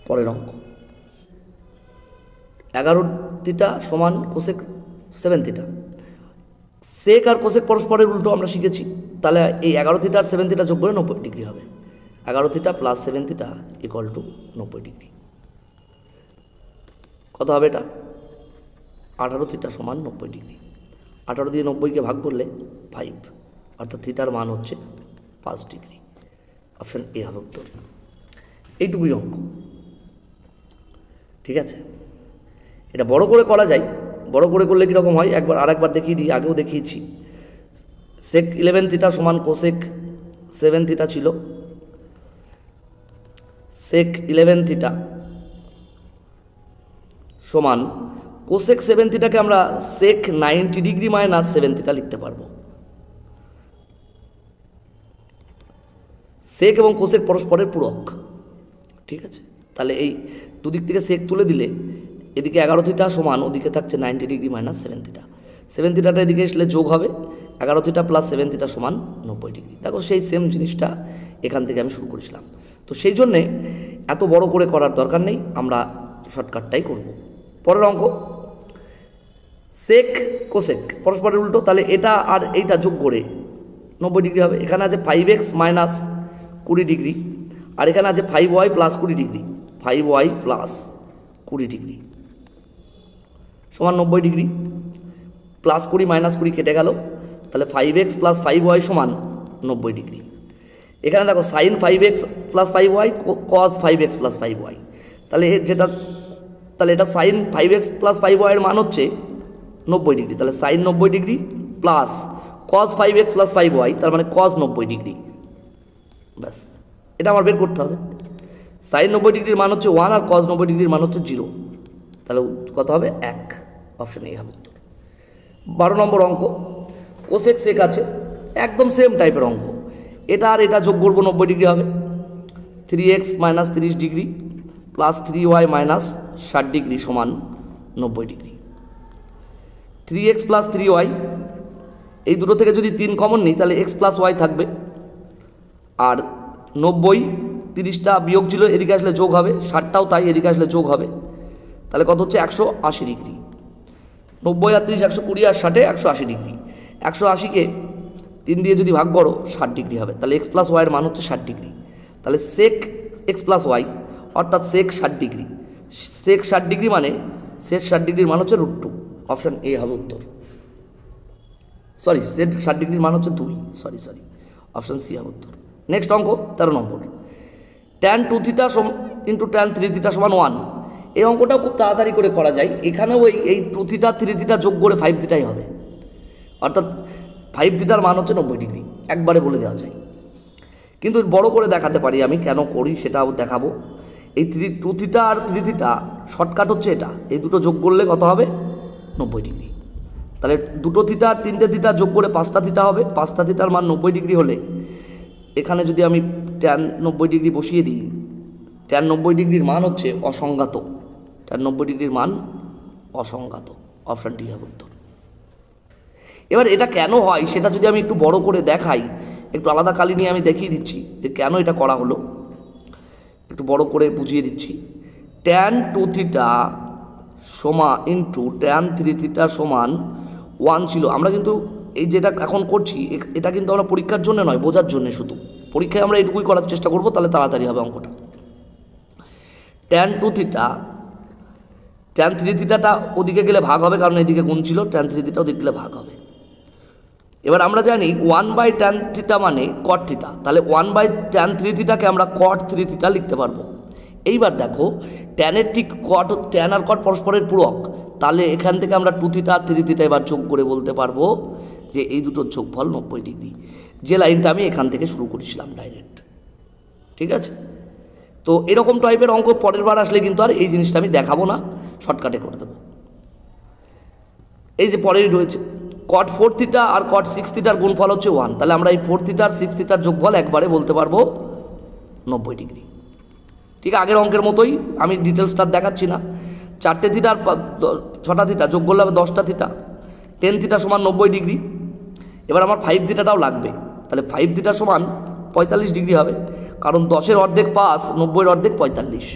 পরের অঙ্ক, 11 থিটা সমান কোসেক 7 থিটা। সেক আর কোসেক পরস্পরের উল্টো আমরা শিখেছি, তাহলে এই 11 থিটা আর 7 থিটা যোগ করে 90 ডিগ্রি হবে। 11 theta plus 7 theta equal to 90 degree. কত হবে এটা? 18 থিটা সমান 90 ডিগ্রি। 18 দিয়ে 90কে ভাগ করলে 5, অর্থাৎ থিটার মান হচ্ছে 5 ডিগ্রি। অপশান এ হবে উত্তর। এইটুকুই অঙ্ক, ঠিক আছে? এটা বড় করে করা যায়, বড় করে করলে কীরকম হয় একবার আরেকবার দেখিয়ে দিই, আগেও দেখিয়েছি। সেক 11 থিটা সমান কোসেক 7 থিটা ছিল, সেক 11 থিটা সমান কোসেক 7 থিটাকে আমরা সেক 90 ডিগ্রি মাইনাস 7 থিটা লিখতে পারবো। সেক এবং কোসেক পরস্পরের পূরক, ঠিক আছে? তাহলে এই দুদিক থেকে সেক তুলে দিলে এদিকে 11 থিটা সমান ওদিকে থাকছে 90 ডিগ্রি মাইনাস 7 থিটা। 7 থিটাটা এদিকে আসলে যোগ হবে, 11 থিটা প্লাস 7 থিটা সমান 90 ডিগ্রি। দেখো সেই সেম জিনিসটা এখান থেকে আমি শুরু করেছিলাম, তো সেই জন্যে এত বড় করে করার দরকার নেই, আমরা শর্টকাটটাই করব। পরের অঙ্ক, সেক কোসেক পরস্পরের উল্টো, তাহলে এটা আর এইটা যোগ করে 90 ডিগ্রি হবে। এখানে আছে 5x মাইনাস 20 ডিগ্রি, আর এখানে আছে 5y plus 20 degree, 5y plus 20 degree সমান 90 ডিগ্রি। প্লাস 20 মাইনাস 20 কেটে গেল, তাহলে 5x প্লাস 5y সমান 90 ডিগ্রি। এখানে দেখো সাইন 5x প্লাস 5y কস 5x প্লাস 5y, তাহলে এটা সাইন 5x প্লাস 5y এর মান হচ্ছে 90 ডিগ্রি, তাহলে sine 90 degree plus cos 5x plus 5y, তার মানে কস 90 ডিগ্রি। ব্যাস, এটা আমার বের করতে হবে। সাইন 90 ডিগ্রির মান হচ্ছে 1 আর কস 90 ডিগ্রির মান হচ্ছে 0, তাহলে কত হবে? 1। অপশান এই হবে উত্তর। 12 নম্বর অঙ্ক, কোসেক সেক আছে, একদম সেম টাইপের অঙ্ক। এটা আর এটা যোগ করবো 90 ডিগ্রি হবে। 3x minus 30 degree plus 3y minus 60 degree সমান 90 ডিগ্রি। 3x প্লাস 3y, এই দুটো থেকে যদি 3 কমন নিই তাহলে x প্লাস y থাকবে, আর 90 30টা বিয়োগ ছিল, এদিকে আসলে যোগ হবে, 60টাও তাই, এদিকে আসলে যোগ হবে, তাহলে কত হচ্ছে? 180 ডিগ্রি। 90 আর 30 120 আর 60 180 ডিগ্রি। 180কে 3 দিয়ে যদি ভাগ করো 60 ডিগ্রি হবে, তাহলে x প্লাস ওয়াইয়ের মান হচ্ছে 60 ডিগ্রি। তাহলে সেক x প্লাস ওয়াই অর্থাৎ সেক 60 ডিগ্রি, সেক 60 ডিগ্রি মানে সেক 60 ডিগ্রির মান হচ্ছে √2। অপশান এ হবে উত্তর। সেক 60 ডিগ্রির মান হচ্ছে 2, সরি অপশান সি হবে উত্তর। নেক্সট অঙ্ক 13 নম্বর, tan 2 theta into tan 3 theta সমান 1। এই অঙ্কটাও খুব তাড়াতাড়ি করে করা যায়। এখানেও এই 2 থিটা 3 থিটা যোগ করে 5 থিটাই হবে, অর্থাৎ 5 থিটার মান হচ্ছে 90 ডিগ্রি, একবারে বলে দেওয়া যায়। কিন্তু বড় করে দেখাতে পারি, আমি কেন করি সেটাও দেখাবো। এই 2 থিটা আর 3 থিটা শর্টকাট হচ্ছে এটা, এই দুটো যোগ করলে কত হবে? 90 ডিগ্রি। তাহলে 2 থিটা আর 3টে থিটা যোগ করে 5টা থিটা হবে, 5টা থিটার মান 90 ডিগ্রি হলে এখানে যদি আমি ট্যান 90 ডিগ্রি বসিয়ে দিই, ট্যান 90 ডিগ্রির মান হচ্ছে অসংজ্ঞাত, ট্যান 90 ডিগ্রির মান অসংজ্ঞাত। অপশান ডি হবে উত্তর। এবার এটা কেন হয় সেটা যদি আমি একটু বড় করে দেখাই, একটু আলাদা কালি নিয়ে আমি দেখিয়ে দিচ্ছি যে কেন এটা করা হলো, একটু বড় করে বুঝিয়ে দিচ্ছি। ট্যান 2 থিটা সমান ইন্টু ট্যান 3 থিটা সমান 1 ছিল। আমরা কিন্তু এই যেটা এখন করছি এটা কিন্তু আমরা পরীক্ষার জন্য নয়, বোঝার জন্য শুধু। পরীক্ষায় আমরা এটুকুই করার চেষ্টা করব, তাহলে তাড়াতাড়ি হবে অঙ্কটা। ট্যান 2 থিটা, ট্যান 3 থিটাটা ওদিকে গেলে ভাগ হবে, কারণ এদিকে গুণ ছিল, ট্যান 3 থিটা ওদিকে গেলে ভাগ হবে। এবার আমরা জানি 1/tan থিটা মানে কট থিটা, তাহলে 1/tan 3 থিটাকে আমরা কট 3 থিটা লিখতে পারবো। এইবার দেখো ট্যানের ঠিক কট, ট্যান আর কট পরস্পরের পূরক, তাহলে এখান থেকে আমরা 2 থিটা আর 3 থিটা এবার যোগ করে বলতে পারবো যে এই দুটোর যোগফল 90 ডিগ্রি, যে লাইনটা আমি এখান থেকে শুরু করেছিলাম ডাইরেক্ট। ঠিক আছে, তো এরকম টাইপের অঙ্ক পরের বার আসলে কিন্তু আর এই জিনিসটা আমি দেখাবো না, শর্টকাটে করে দেবো। এই যে পরেই রয়েছে কট 4 থিটা আর কট 6 থিটার গুণফল হচ্ছে 1, তাহলে আমরা এই 4 থিটা আর 6 থিটার যোগফল একবারে বলতে পারবো 90 ডিগ্রি। ঠিক আগের অঙ্কের মতোই, আমি ডিটেলসটা দেখাচ্ছি না। 4টে থিটা আর 6টা থিটা যোগ করলে হবে 10টা থিটা, 10 থিটা সমান 90 ডিগ্রি। এবার আমার 5 থিটাটাও লাগবে, তাহলে 5 থিটা সমান 45 ডিগ্রি হবে, কারণ 10-এর অর্ধেক 5, 90-এর অর্ধেক 45।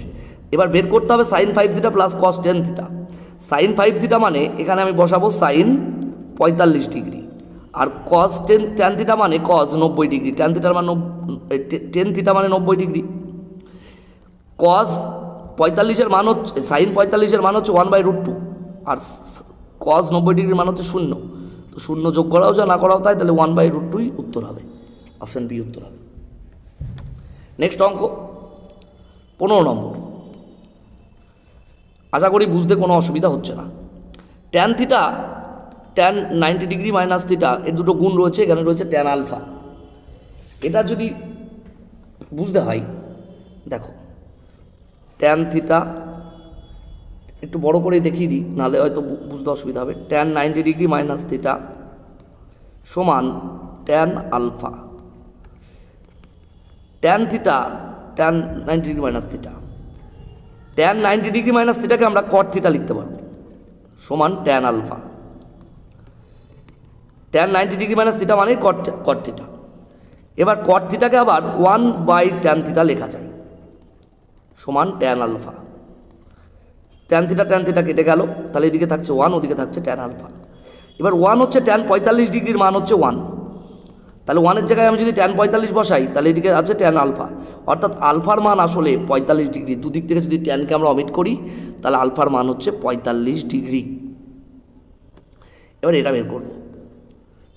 এবার বের করতে হবে sine 5 theta plus cos 10 theta. Sine 5 theta মানে এখানে আমি বসাবো সাইন 45 ডিগ্রি, আর কস 10 থিটা মানে কস 90 ডিগ্রি। 10 থিটার মানে 10 থিটা মানে 90 ডিগ্রি। কস 45-এর মান হচ্ছে, সাইন 45-এর মান হচ্ছে 1/√2, আর কস 90 ডিগ্রির মান হচ্ছে 0। তো 0 যোগ করাও যা না করাও তাই, তাহলে 1/√2ই উত্তর হবে, অপশান বি উত্তর হবে। নেক্সট অঙ্ক 15 নম্বর। আশা করি বুঝতে কোনো অসুবিধা হচ্ছে না। Tan theta, tan 90 degree minus theta, এর দুটো গুণ রয়েছে, এখানে রয়েছে ট্যান আলফা। এটা যদি বুঝতে হয়, দেখো ট্যান থিটা একটু বড় করে দেখিয়ে দিই, নাহলে হয়তো বুঝতে অসুবিধা হবে। ট্যান 90 ডিগ্রি মাইনাস থিটা সমান tan alpha. Tan theta, tan 90 degree minus theta, tan 90 degree minus থিটাকে আমরা কট থিটা লিখতে পারবো, সমান tan alpha. Tan 90 degree minus theta মানে কট থিটা। এবার কট থিটাকে আবার 1/ট্যান থিটা লেখা যায়, সমান ট্যান আলফা। ট্যান থিটা কেটে গেল, তাহলে এদিকে থাকছে 1, ওদিকে থাকছে ট্যান আলফা। এবার 1 হচ্ছে ট্যান 45 ডিগ্রির মান হচ্ছে 1, তাহলে 1-এর জায়গায় আমি যদি ট্যান 45 বসাই, তাহলে এদিকে আছে ট্যান আলফা, অর্থাৎ আলফার মান আসলে 45 ডিগ্রি। দুদিক থেকে যদি ট্যানকে আমরা অমিট করি, তাহলে আলফার মান হচ্ছে 45 ডিগ্রি। এবার এটা বের করব,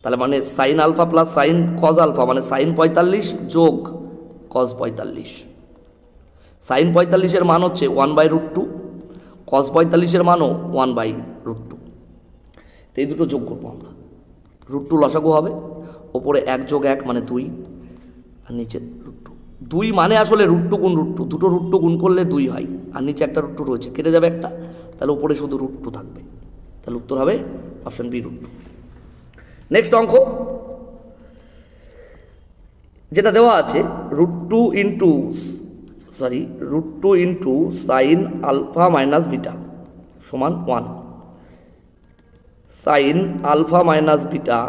তাহলে মানে sine alpha plus sine cos alpha মানে সাইন 45 যোগ কজ 45। সাইন 45-এর মান হচ্ছে 1/√2, কজ 45-এর মানও 1/√2। তো এই দুটো যোগ করবো আমরা, √2 লসাগু হবে, ওপরে 1 যোগ 1 মানে 2, আর নিচে √2। 2 মানে আসলে √2 গুণ √2, দুটো √2 গুণ করলে 2 হয়, আর নিচে একটা √2 রয়েছে, কেটে যাবে একটা, তাহলে উপরে শুধু √2 থাকবে, তাহলে উত্তর হবে অপশান বি √2। নেক্সট অঙ্ক যেটা দেওয়া আছে, √2 into sine alpha minus beta সমান 1। সাইন আলফা মাইনাস বিটা,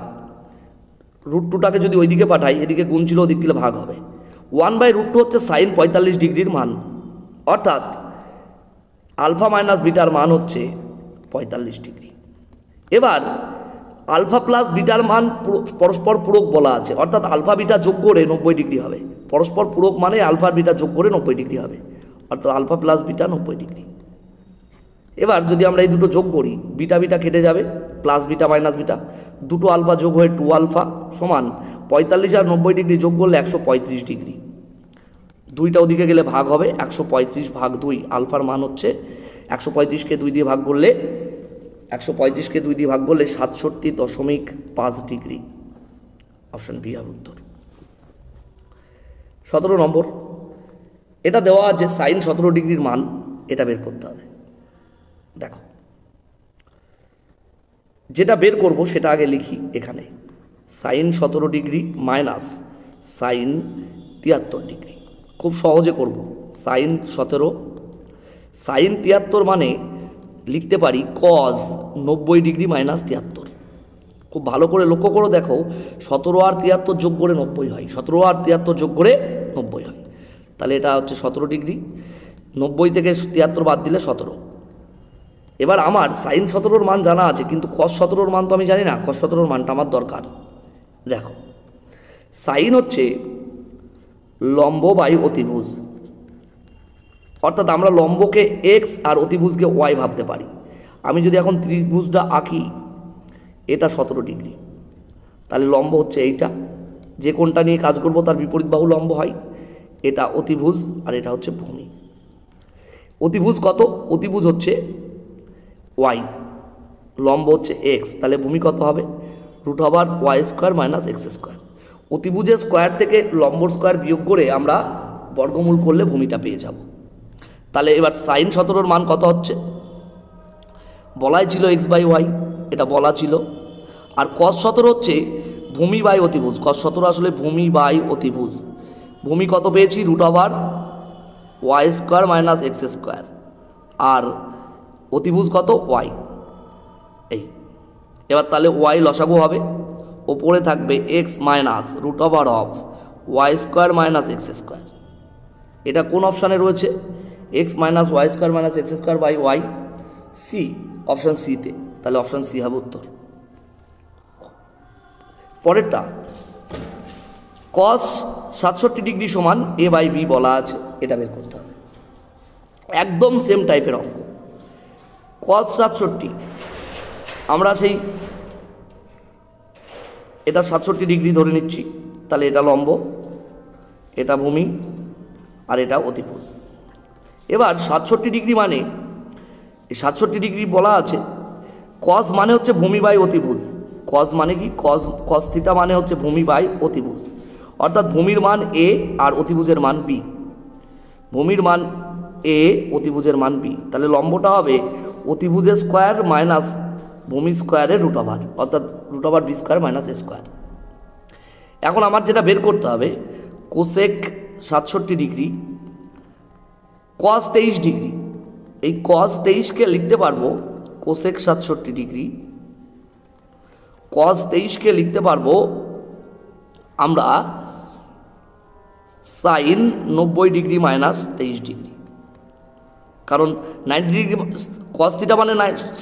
√2টাকে যদি ওইদিকে পাঠাই, এদিকে গুণ ছিল, ওদিক গেলে ভাগ হবে। 1/√2 হচ্ছে সাইন 45 ডিগ্রির মান, অর্থাৎ আলফা মাইনাস বিটার মান হচ্ছে 45 ডিগ্রি। এবার আলফা প্লাস বিটার মান পরস্পর পূরক বলা আছে, অর্থাৎ আলফা বিটা যোগ করে 90 ডিগ্রি হবে। পরস্পর পূরক মানে আলফা বিটা যোগ করে 90 ডিগ্রি হবে, অর্থাৎ আলফা প্লাস বিটা 90 ডিগ্রি। এবার যদি আমরা এই দুটো যোগ করি, বিটা বিটা কেটে যাবে, প্লাস বিটা মাইনাস বিটা, দুটো আলফা যোগ হয়ে 2 আলফা সমান 45 আর 90 ডিগ্রি যোগ করলে 135 ডিগ্রি। দুইটা ওদিকে গেলে ভাগ হবে, 135 ভাগ 2, আলফার মান হচ্ছে 135কে 2 দিয়ে ভাগ করলে 67.5 ডিগ্রি। অপশান বি হবে উত্তর। 17 নম্বর, এটা দেওয়া আছে সাইন 17 ডিগ্রির মান, এটা বের করতে হবে। দেখো যেটা বের করব সেটা আগে লিখি এখানে, sine 17 degree minus sine 73 degree. খুব সহজে করব, সাইন 17 সাইন 73 মানে লিখতে পারি কজ 90 ডিগ্রি মাইনাস 73। খুব ভালো করে লক্ষ্য করো, দেখো 17 আর 73 যোগ করে 90 হয়, 17 আর 73 যোগ করে 90 হয়, তাহলে এটা হচ্ছে 17 ডিগ্রি। 90 থেকে 73 বাদ দিলে 17। এবার আমার সাইন 17-র মান জানা আছে, কিন্তু কস 17-র মান তো আমি জানি না, কস 17-র মানটা আমার দরকার। দেখো সাইন হচ্ছে লম্ব বাই অতিভুজ, অর্থাৎ আমরা লম্বকে এক্স আর অতিভুজকে ওয়াই ভাবতে পারি। আমি যদি এখন ত্রিভুজটা আঁকি, এটা 17 ডিগ্রি, তাহলে লম্ব হচ্ছে এইটা, যে কোনটা নিয়ে কাজ করব তার বিপরীত বাহু লম্ব হয়। এটা অতিভুজ আর এটা হচ্ছে ভূমি। অতিভুজ কত? অতিভুজ হচ্ছে ওয়াই, লম্ব হচ্ছে এক্স, তাহলে ভূমি কত হবে? √y² minus x²। অতিভুজের স্কোয়ার থেকে লম্বর স্কোয়ার বিয়োগ করে আমরা বর্গমূল করলে ভূমিটা পেয়ে যাব। তাহলে এবার সাইন 17-র মান কত হচ্ছে? বলাই ছিল x/y, এটা বলা ছিল, আর cos 17 হচ্ছে ভূমি বাই অতিভুজ। cos 17 আসলে ভূমি বাই অতিভুজ। ভূমি কত পেয়েছি? √y square minus x square, আর অতিভুজ কত? y। এই এবার তাহলে y লসাগু হবে, ওপরে থাকবে x minus √y square minus x square. এটা কোন অপশানে রয়েছে? X minus y square minus x square by y, C, option সিতে। তাহলে অপশান সি হবে উত্তর। পরেরটা cos 67 ডিগ্রি সমান এ বাই বি বলা আছে, এটা বের করতে হবে। একদম সেম টাইপের অঙ্ক। cos 67 আমরা সেই এটা 67 ডিগ্রি ধরে নিচ্ছি, তাহলে এটা লম্ব, এটা ভূমি, আর এটা অতিভুজ। এবার 67 ডিগ্রি মানে 67 ডিগ্রি বলা আছে, cos মানে হচ্ছে ভূমি বাই অতিভুজ। cos মানে কি? cos থিটা মানে হচ্ছে ভূমি বাই অতিভুজ, অর্থাৎ ভূমির মান এ আর অতিভুজের মান বি। ভূমির মান এ, অতিভুজের মান বি। তাহলে লম্বটা হবে অতিভুজের স্কোয়ার মাইনাস ভূমি স্কোয়ারের √, অর্থাৎ √b square minus a square. এখন আমার যেটা বের করতে হবে, কোসেক 67 ডিগ্রি cos 23 ডিগ্রি। এই cos 23কে লিখতে পারবো কোসেক 67 ডিগ্রি, cos 23কে লিখতে পারবো আমরা সাইন 90 ডিগ্রি মাইনাস 23 ডিগ্রি, কারণ 90 ডিগ্রি cos থিটা মানে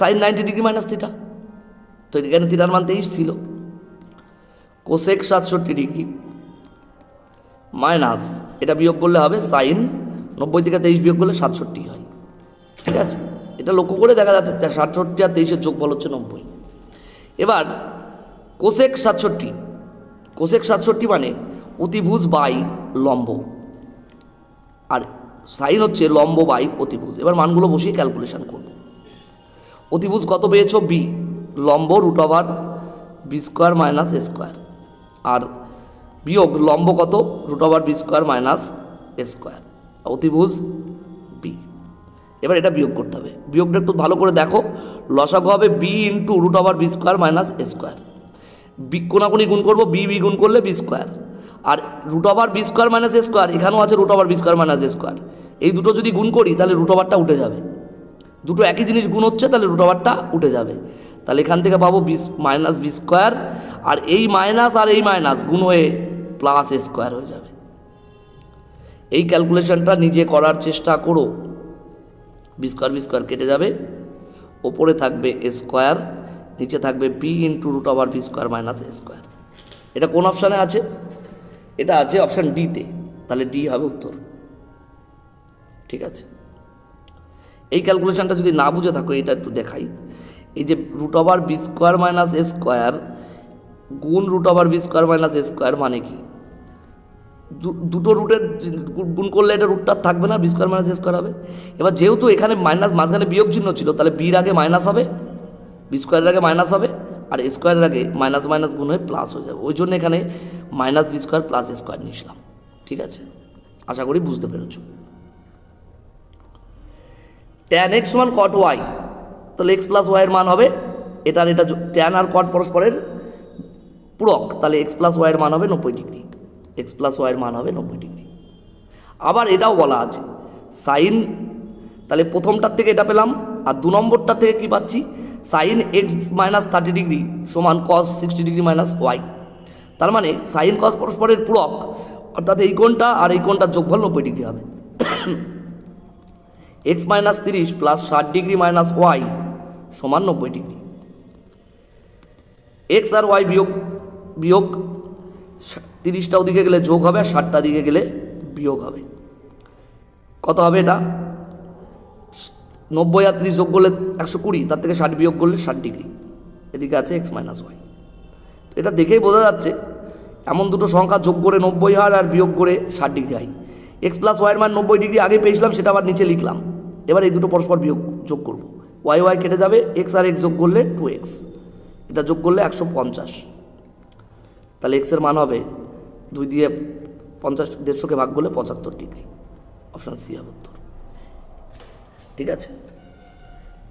সাইন 90 ডিগ্রি মাইনাস থিটা, তো এখানে থিটার মান 23 ছিল। কোসেক 67 ডিগ্রি মাইনাস, এটা বিয়োগ করলে হবে সাইন 90 থেকে 23 বিয়োগ করলে 67 হয়। ঠিক আছে, এটা লক্ষ্য করে দেখা যাচ্ছে 67 আর 23-এর যোগফল হচ্ছে 90। এবার কোসেক 67 মানে অতিভুজ বাই লম্ব, আর সাইন হচ্ছে লম্ব বাই অতিভুজ। এবার মানগুলো বসিয়ে ক্যালকুলেশন করব। অতিভুজ কত পেয়েছ? বি, লম্ব √b square minus a square, আর বিয়োগ লম্ব কত? √b square minus a square, অতিভুজ বি। এবার এটা বিয়োগ করতে হবে। বিয়োগটা একটু ভালো করে দেখো, লসাগু হবে b into √b square minus a square. B কোনাকুনি গুণ করবো, বি গুণ করলে বি স্কোয়ার, আর √b square minus a square, এখানেও আছে √b square minus a square. এই দুটো যদি গুণ করি তাহলে √টা উঠে যাবে। দুটো একই জিনিস গুণ হচ্ছে, তাহলে √টা উঠে যাবে। তাহলে এখান থেকে পাবো মাইনাস বি স্কোয়ার, আর এই মাইনাস আর এই মাইনাস গুণ হয়ে প্লাস এ স্কোয়ার হয়ে যাবে। এই ক্যালকুলেশনটা নিজে করার চেষ্টা করো। বি স্কোয়ার কেটে যাবে, ওপরে থাকবে এ স্কোয়ার, নিচে থাকবে b into √b square minus a square. এটা কোন অপশানে আছে? এটা আছে অপশান ডিতে, তাহলে ডি হবে উত্তর। ঠিক আছে, এই ক্যালকুলেশনটা যদি না বুঝে থাকো, এটা একটু দেখাই। এই যে √b square minus a square গুণ √b square minus a square মানে কি? দুটো রুটের গুণ করলে এটা √টা থাকবে না, B square minus a square হবে। এবার যেহেতু এখানে মাইনাস মাঝখানে বিয়োগ চিহ্ন ছিল, তাহলে বির আগে মাইনাস হবে, বি স্কোয়ারের আগে মাইনাস হবে, আর এ স্কোয়ারের আগে মাইনাস মাইনাস গুণ হয়ে প্লাস হয়ে যাবে। ওই জন্য এখানে মাইনাস বি স্কোয়ার প্লাস এ স্কোয়ার নিয়েছিলাম। ঠিক আছে, আশা করি বুঝতে পেরেছ। tan x সমান cot y, তাহলে x প্লাস ওয়াই এর মান হবে এটার এটা, tan আর cot পরস্পরের পূরক, তাহলে x প্লাস ওয়াই এর মান হবে 90 ডিগ্রি। x প্লাস ওয়াই এর মান হবে 90 ডিগ্রি। আবার এটাও বলা আছে সাইন, তাহলে প্রথমটার থেকে এটা পেলাম, আর 2 নম্বরটার থেকে কি পাচ্ছি? সাইন x মাইনাস 30 ডিগ্রি সমান cos 60 ডিগ্রি মাইনাস ওয়াই। তার মানে সাইন cos পরস্পরের পূরক, অর্থাৎ এই কোণটা আর এই কোণটার যোগফল 90 ডিগ্রি হবে। x minus 30 plus 60 degree minus y সমান 90 ডিগ্রি। x আর ওয়াই বিয়োগ 30টা ওদিকে গেলে যোগ হবে, আর 60টা দিকে গেলে বিয়োগ হবে। কত হবে এটা? 90 আর 30 যোগ করলে 120, তার থেকে 60 বিয়োগ করলে 60 ডিগ্রি। এদিকে আছে x মাইনাস ওয়াই। তো এটা দেখেই বোঝা যাচ্ছে এমন দুটো সংখ্যা যোগ করে 90 হয় আর বিয়োগ করে 60 ডিগ্রি হয়। x প্লাস ওয়াইয়ের মান 90 ডিগ্রি আগে পেয়েছিলাম, সেটা আবার নিচে লিখলাম। এবার এই দুটো পরস্পর যোগ করব, ওয়াই কেটে যাবে, x আর x যোগ করলে 2x, এটা যোগ করলে 150। তাহলে x এর মান হবে 2 দিয়ে 50, 150কে ভাগ করলে 75 ডিগ্রি। অপশান সি হবে উত্তর। ঠিক আছে,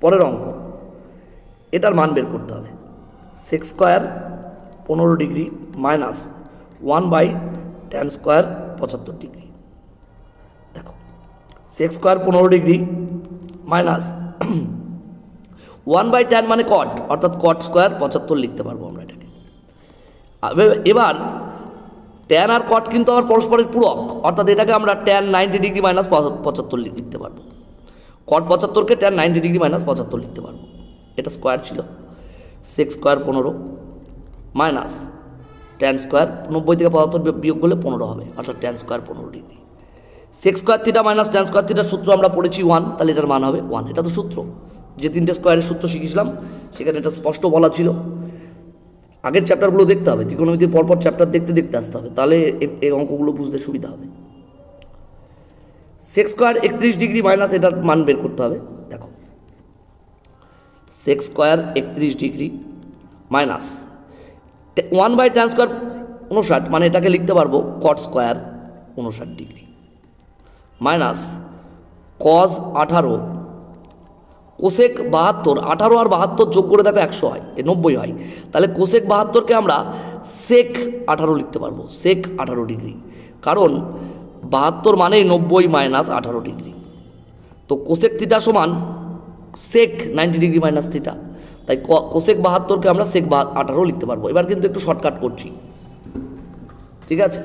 পরের অঙ্ক, এটার মান বের করতে হবে। Sec square 15 degree minus 1/tan square 75 degree. দেখো sec square 15 degree minus 1/tan মানে কট, অর্থাৎ কট স্কোয়ার 75 লিখতে পারবো আমরা এটাকে। এবার ট্যান আর কট কিন্তু আবার পরস্পরের পূরক, অর্থাৎ এটাকে আমরা tan 90 ডিগ্রি মাইনাস 75 লিখতে পারবো। কট 75কে tan 90 ডিগ্রি মাইনাস 75 লিখতে পারবো। এটা স্কোয়ার ছিল, sec square 15 minus tan square 90 থেকে 75 বিয়োগ করলে 15 হবে, অর্থাৎ tan square 15 degree. Sec square theta minus tan square থিটার সূত্র আমরা পড়েছি 1, তাহলে এটার মান হবে 1। এটা তো সূত্র, যে 3টে স্কোয়ারের সূত্র শিখেছিলাম সেখানে এটা স্পষ্ট বলা ছিল। আগের চ্যাপ্টারগুলো দেখতে হবে, ত্রিকোণমিতির পরপর চ্যাপ্টার দেখতে দেখতে আসতে হবে, তাহলে এই অঙ্কগুলো বুঝতে সুবিধা হবে। সেক স্কোয়ার 31 ডিগ্রি মাইনাস এটার মান বের করতে হবে। দেখো sec square 31 degree minus 1/tan square 59, মানে এটাকে লিখতে পারবো cot square 59 degree minus cos 18 cosec 72। 18 আর 72 যোগ করে দেখো 100 হয়, 90 হয়, তাহলে কোসেক 72কে আমরা সেক 18 লিখতে পারবো, সেক 18 ডিগ্রি, কারণ 72 মানেই 90 মাইনাস 18 ডিগ্রি। তো কোসেক থিটা সমান সেক 90 ডিগ্রি মাইনাস থিটা, তাই কোসেক 72কে আমরা সেক 18 লিখতে পারবো। এবার কিন্তু একটু শর্টকাট করছি, ঠিক আছে।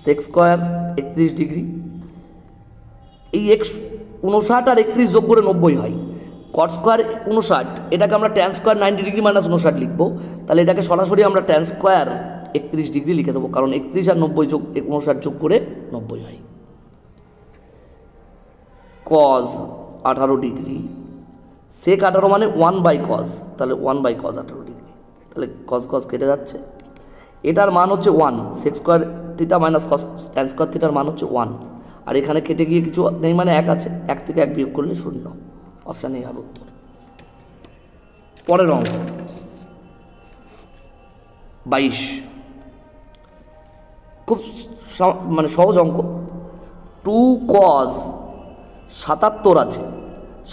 সেক স্কোয়ার 31 ডিগ্রি, এই 59 আর 31 যোগ করে 90 হয়, কট স্কোয়ার 59, এটাকে আমরা ট্যান স্কোয়ার 90 ডিগ্রি মাইনাস 59 লিখবো, তাহলে এটাকে সরাসরি আমরা ট্যান স্কোয়ার 31 ডিগ্রি লিখে দেবো, কারণ 31 আর 90 যোগ 59 যোগ করে 90 হয়। কজ 18 ডিগ্রি, সেক 18 মানে 1/cos, তাহলে 1/cos 18 ডিগ্রি, তাহলে কজ কজ কেটে যাচ্ছে। এটার মান হচ্ছে 1, sec square theta minus cos tan square থিটার মান হচ্ছে 1, আর এখানে কেটে গিয়ে কিছু নেই, মানে 1 আছে, 1 থেকে 1 বিয়োগ করলে 0, অপশান এই হবে উত্তর। পরের অঙ্ক 22, খুব মানে সহজ অঙ্ক। 2 cos 77 আছে,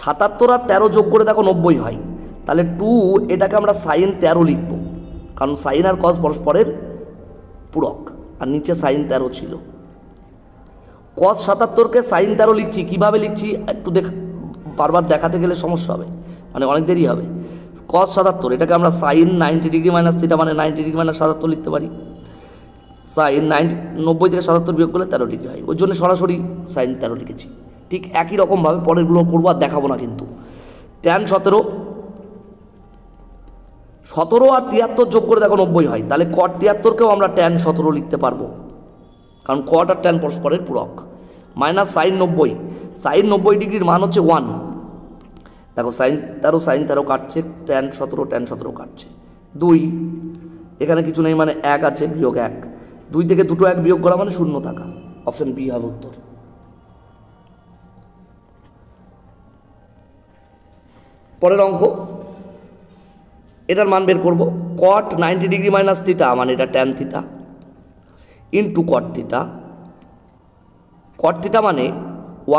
77 আর 13 যোগ করে দেখো 90 হয়, তাহলে 2 এটাকে আমরা সাইন 13 লিখব, কারণ সাইন আর কস পরস্পরের পূরক, আর নিচে সাইন 13 ছিল। কস 77কে সাইন 13 লিখছি, কীভাবে লিখছি একটু বারবার দেখাতে গেলে সমস্যা হবে, মানে অনেক দেরি হবে। কস 77 এটাকে আমরা সাইন 90 ডিগ্রি মাইনাস থিটা মানে 90 ডিগ্রি মাইনাস 77 লিখতে পারি। সাইন 90 থেকে 77 বিয়োগ করলে 13 ডিগ্রি হয়, ওই জন্য সরাসরি সাইন 13 লিখেছি। ঠিক একই রকমভাবে পরেরগুলো করবো, আর দেখাবো না কিন্তু। ট্যান 17 আর 73 যোগ করে দেখো 90 হয়, তাহলে কট 73কেও আমরা ট্যান 17 লিখতে পারবো, কারণ কট আর ট্যান পরস্পরের পূরক। মাইনাস সাইন 90, সাইন 90 ডিগ্রির মান হচ্ছে 1। দেখো সাইন 13 কাটছে, ট্যান 17 কাটছে 2, এখানে কিছু নেই, মানে 1 আছে, বিয়োগ 1, 2 থেকে দুটো 1 বিয়োগ করা মানে 0 থাকা, অপশন বি হবে উত্তর। পরের অঙ্ক, এটার মান বের করব। কট 90 ডিগ্রি মাইনাস থিটা মানে এটা tan theta into cot theta, cot theta মানে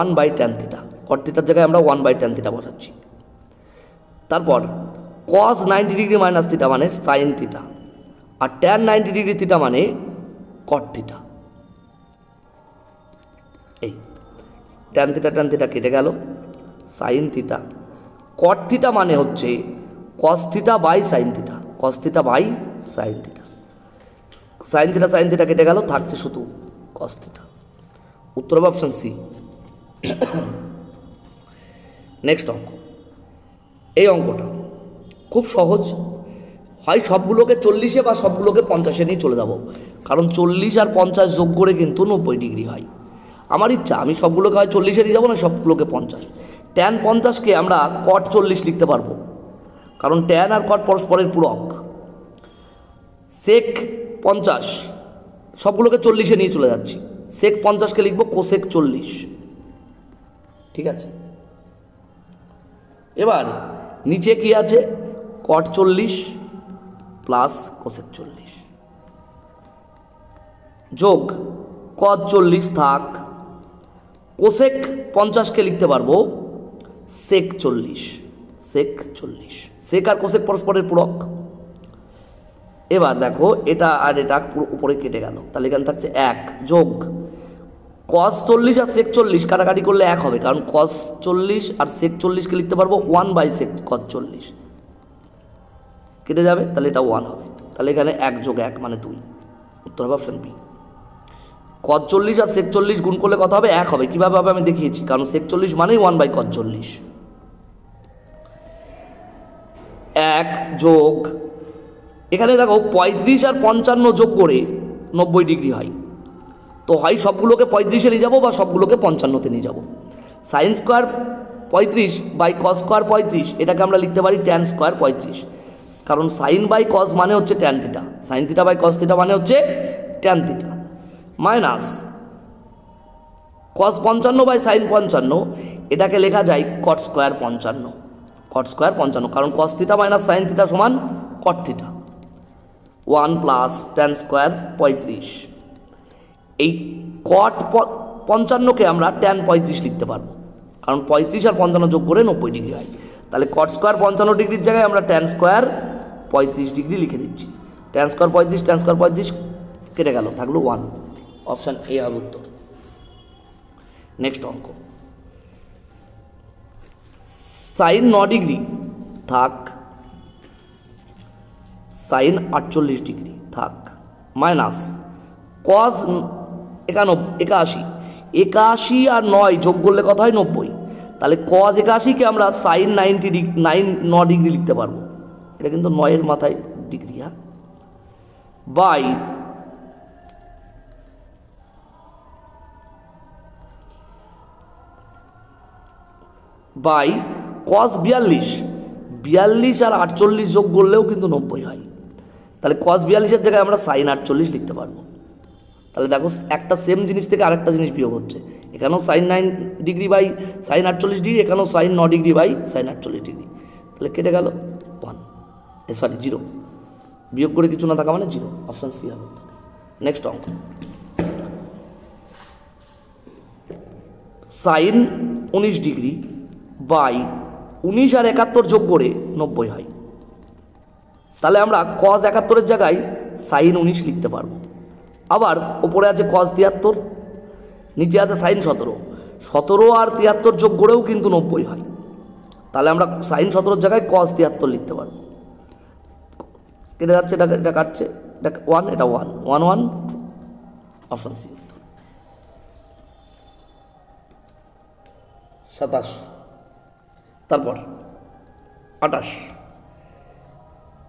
1/tan থিটা, কট থিটার জায়গায় আমরা 1/tan থিটা বসাচ্ছি। তারপর কস 90 ডিগ্রি মাইনাস থিটা মানে সাইন থিটা, আর ট্যান 90 ডিগ্রি থিটা মানে কট থিটা। এই ট্যান থিটা কেটে গেল, সাইন থিটা। কট থিটা মানে হচ্ছে cos theta by sine theta, cos theta by sine theta. Sine theta কেটে গেল, থাকছে শুধু কস থিটা। উত্তর হবে অপশান সি। নেক্সট অঙ্ক, এই অঙ্কটা খুব সহজ, হয় সবগুলোকে 40-এ বা সবগুলোকে 50-এ নিয়ে চলে যাব, কারণ 40 আর 50 যোগ করে কিন্তু 90 ডিগ্রি হয়। আমার ইচ্ছা আমি সবগুলোকে হয় 40-এ নিয়ে যাবো, না সবগুলোকে 50। ট্যান 50কে আমরা কট 40 লিখতে পারবো, কারণ ট্যান আর কট পরস্পরের পূরক। সেক 50 সবগুলোকে 40-এ নিয়ে চলে যাচ্ছি, সেক 50কে লিখবো কোসেক 40, ঠিক আছে। এবার নিচে কি আছে, কট 40 প্লাস কোসেক 40 যোগ কট 40 থাক, কোসেক 50কে লিখতে পারবো সেক 40, সেক 40, সেক আর কোসেক পরস্পরের পূরক। এবার দেখো এটা আর এটা উপরে কেটে গেল, তাহলে এখানে থাকছে 1 যোগ কস 40 আর সেক 40 কাটাকাটি করলে 1 হবে, কারণ কস 40 আর সেক 40কে লিখতে পারবো 1/সেক কস 40, কেটে যাবে, তাহলে এটা 1 হবে। তাহলে এখানে 1 যোগ 1 মানে 2, উত্তর হবে অপশন বি। কস 40 আর সেক 40 গুণ করলে কত হবে? 1 হবে। কীভাবে হবে আমি দেখিয়েছি, কারণ সেক 40 মানেই 1/কস 40। 1 যোগ এখানে দেখো 35 আর 55 যোগ করে 90 ডিগ্রি হয়, তো হয় সবগুলোকে 35-এ নিয়ে যাবো বা সবগুলোকে 55-তে নিয়ে যাবো। সাইন স্কোয়ার 35/কস স্কোয়ার 35, এটাকে আমরা লিখতে পারি ট্যান স্কোয়ার 35, কারণ সাইন বাই কস মানে হচ্ছে tan theta, sine theta by cos theta মানে হচ্ছে ট্যান থিটা, মাইনাস কস 55/সাইন 55, এটাকে লেখা যায় কট স্কোয়ার 55, কট স্কোয়ার 55, কারণ cos theta minus sine theta সমান cot theta. 1 plus tan square 35, এই কট 55কে আমরা ট্যান 35 লিখতে পারবো, কারণ 35 আর 55 যোগ করে 90 ডিগ্রি হয়। তাহলে কট স্কোয়ার 55 ডিগ্রির জায়গায় আমরা ট্যান স্কোয়ার 35 ডিগ্রি লিখে দিচ্ছি। ট্যান স্কোয়ার 35, ট্যান স্কোয়ার 35 কেটে গেল, থাকলো 1, অপশান এ হবে উত্তর। নেক্সট অঙ্ক, সাইন 9 ডিগ্রি থাক, সাইন 48 ডিগ্রি থাক, মাইনাস কস 81 আর 9 যোগ করলে কত হয়? 90, তাহলে কস 81কে আমরা সাইন 9 ডিগ্রি লিখতে পারবো, এটা কিন্তু 9-এর মাথায় ডিগ্রি, হ্যাঁ, বাই কস 42 আর 48 যোগ করলেও কিন্তু 90 হয়, তাহলে কস 42-এর জায়গায় আমরা সাইন 48 লিখতে পারবো। তাহলে দেখো একটা সেম জিনিস থেকে আরেকটা জিনিস বিয়োগ হচ্ছে, এখানেও sine 9 degree by sine 48 degree, এখানেও sine 9 degree by sine 48 degree, তাহলে কেটে গেল 1, 0, বিয়োগ করে কিছু না থাকা মানে 0, অপশান সি হবে উত্তর। নেক্সট অঙ্ক, সাইন 19 ডিগ্রি বাই 19 আর 71 যোগ করে 90 হয়, তাহলে আমরা কস 71-এর জায়গায় সাইন 19 লিখতে পারবো। আবার ওপরে আছে কস 73, নিচে আছে সাইন 17 আর 73 যোগ করেও কিন্তু 90 হয়, তাহলে আমরা সাইন 17-এর জায়গায় কস 73 লিখতে পারবো। কেটে যাচ্ছে, এটা কাটছে, এটা 1, এটা 1, 1 1 অপশান সি উত্তর। 27, তারপর 28,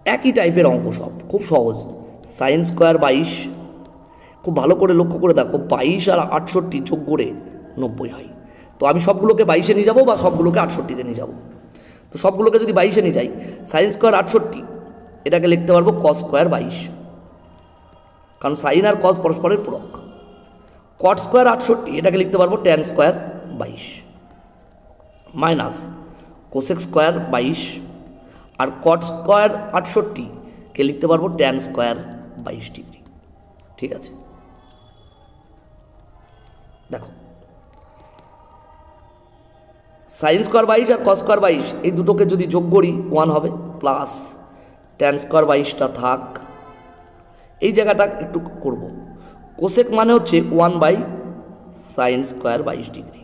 একই টাইপের অঙ্ক, সব খুব সহজ। সাইন স্কোয়ার 22, খুব ভালো করে লক্ষ্য করে দেখো, 22 আর 68 যোগ করে 90 হয়, তো আমি সবগুলোকে 22-এ নিয়ে যাবো বা সবগুলোকে 68-তে নিয়ে যাবো। তো সবগুলোকে যদি 22-এ নিয়ে যাই, সাইন স্কোয়ার 68, এটাকে লিখতে পারবো কস স্কোয়ার 22, কারণ সাইন আর কস পরস্পরের পূরক। কট স্কোয়ার 68, এটাকে লিখতে পারবো tan square 22, minus cosec square 22 আর কট স্কোয়ার 68কে লিখতে পারবো ট্যান স্কোয়ার 22 ডিগ্রি। ঠিক আছে, দেখো সাইন স্কোয়ার 22 আর কস স্কোয়ার 22 এই দুটোকে যদি যোগ করি 1 হবে, প্লাস ট্যান স্কোয়ার 22টা থাক, এই জায়গাটা একটু করব। কোসেক মানে হচ্ছে 1/সাইন স্কোয়ার 22 ডিগ্রি,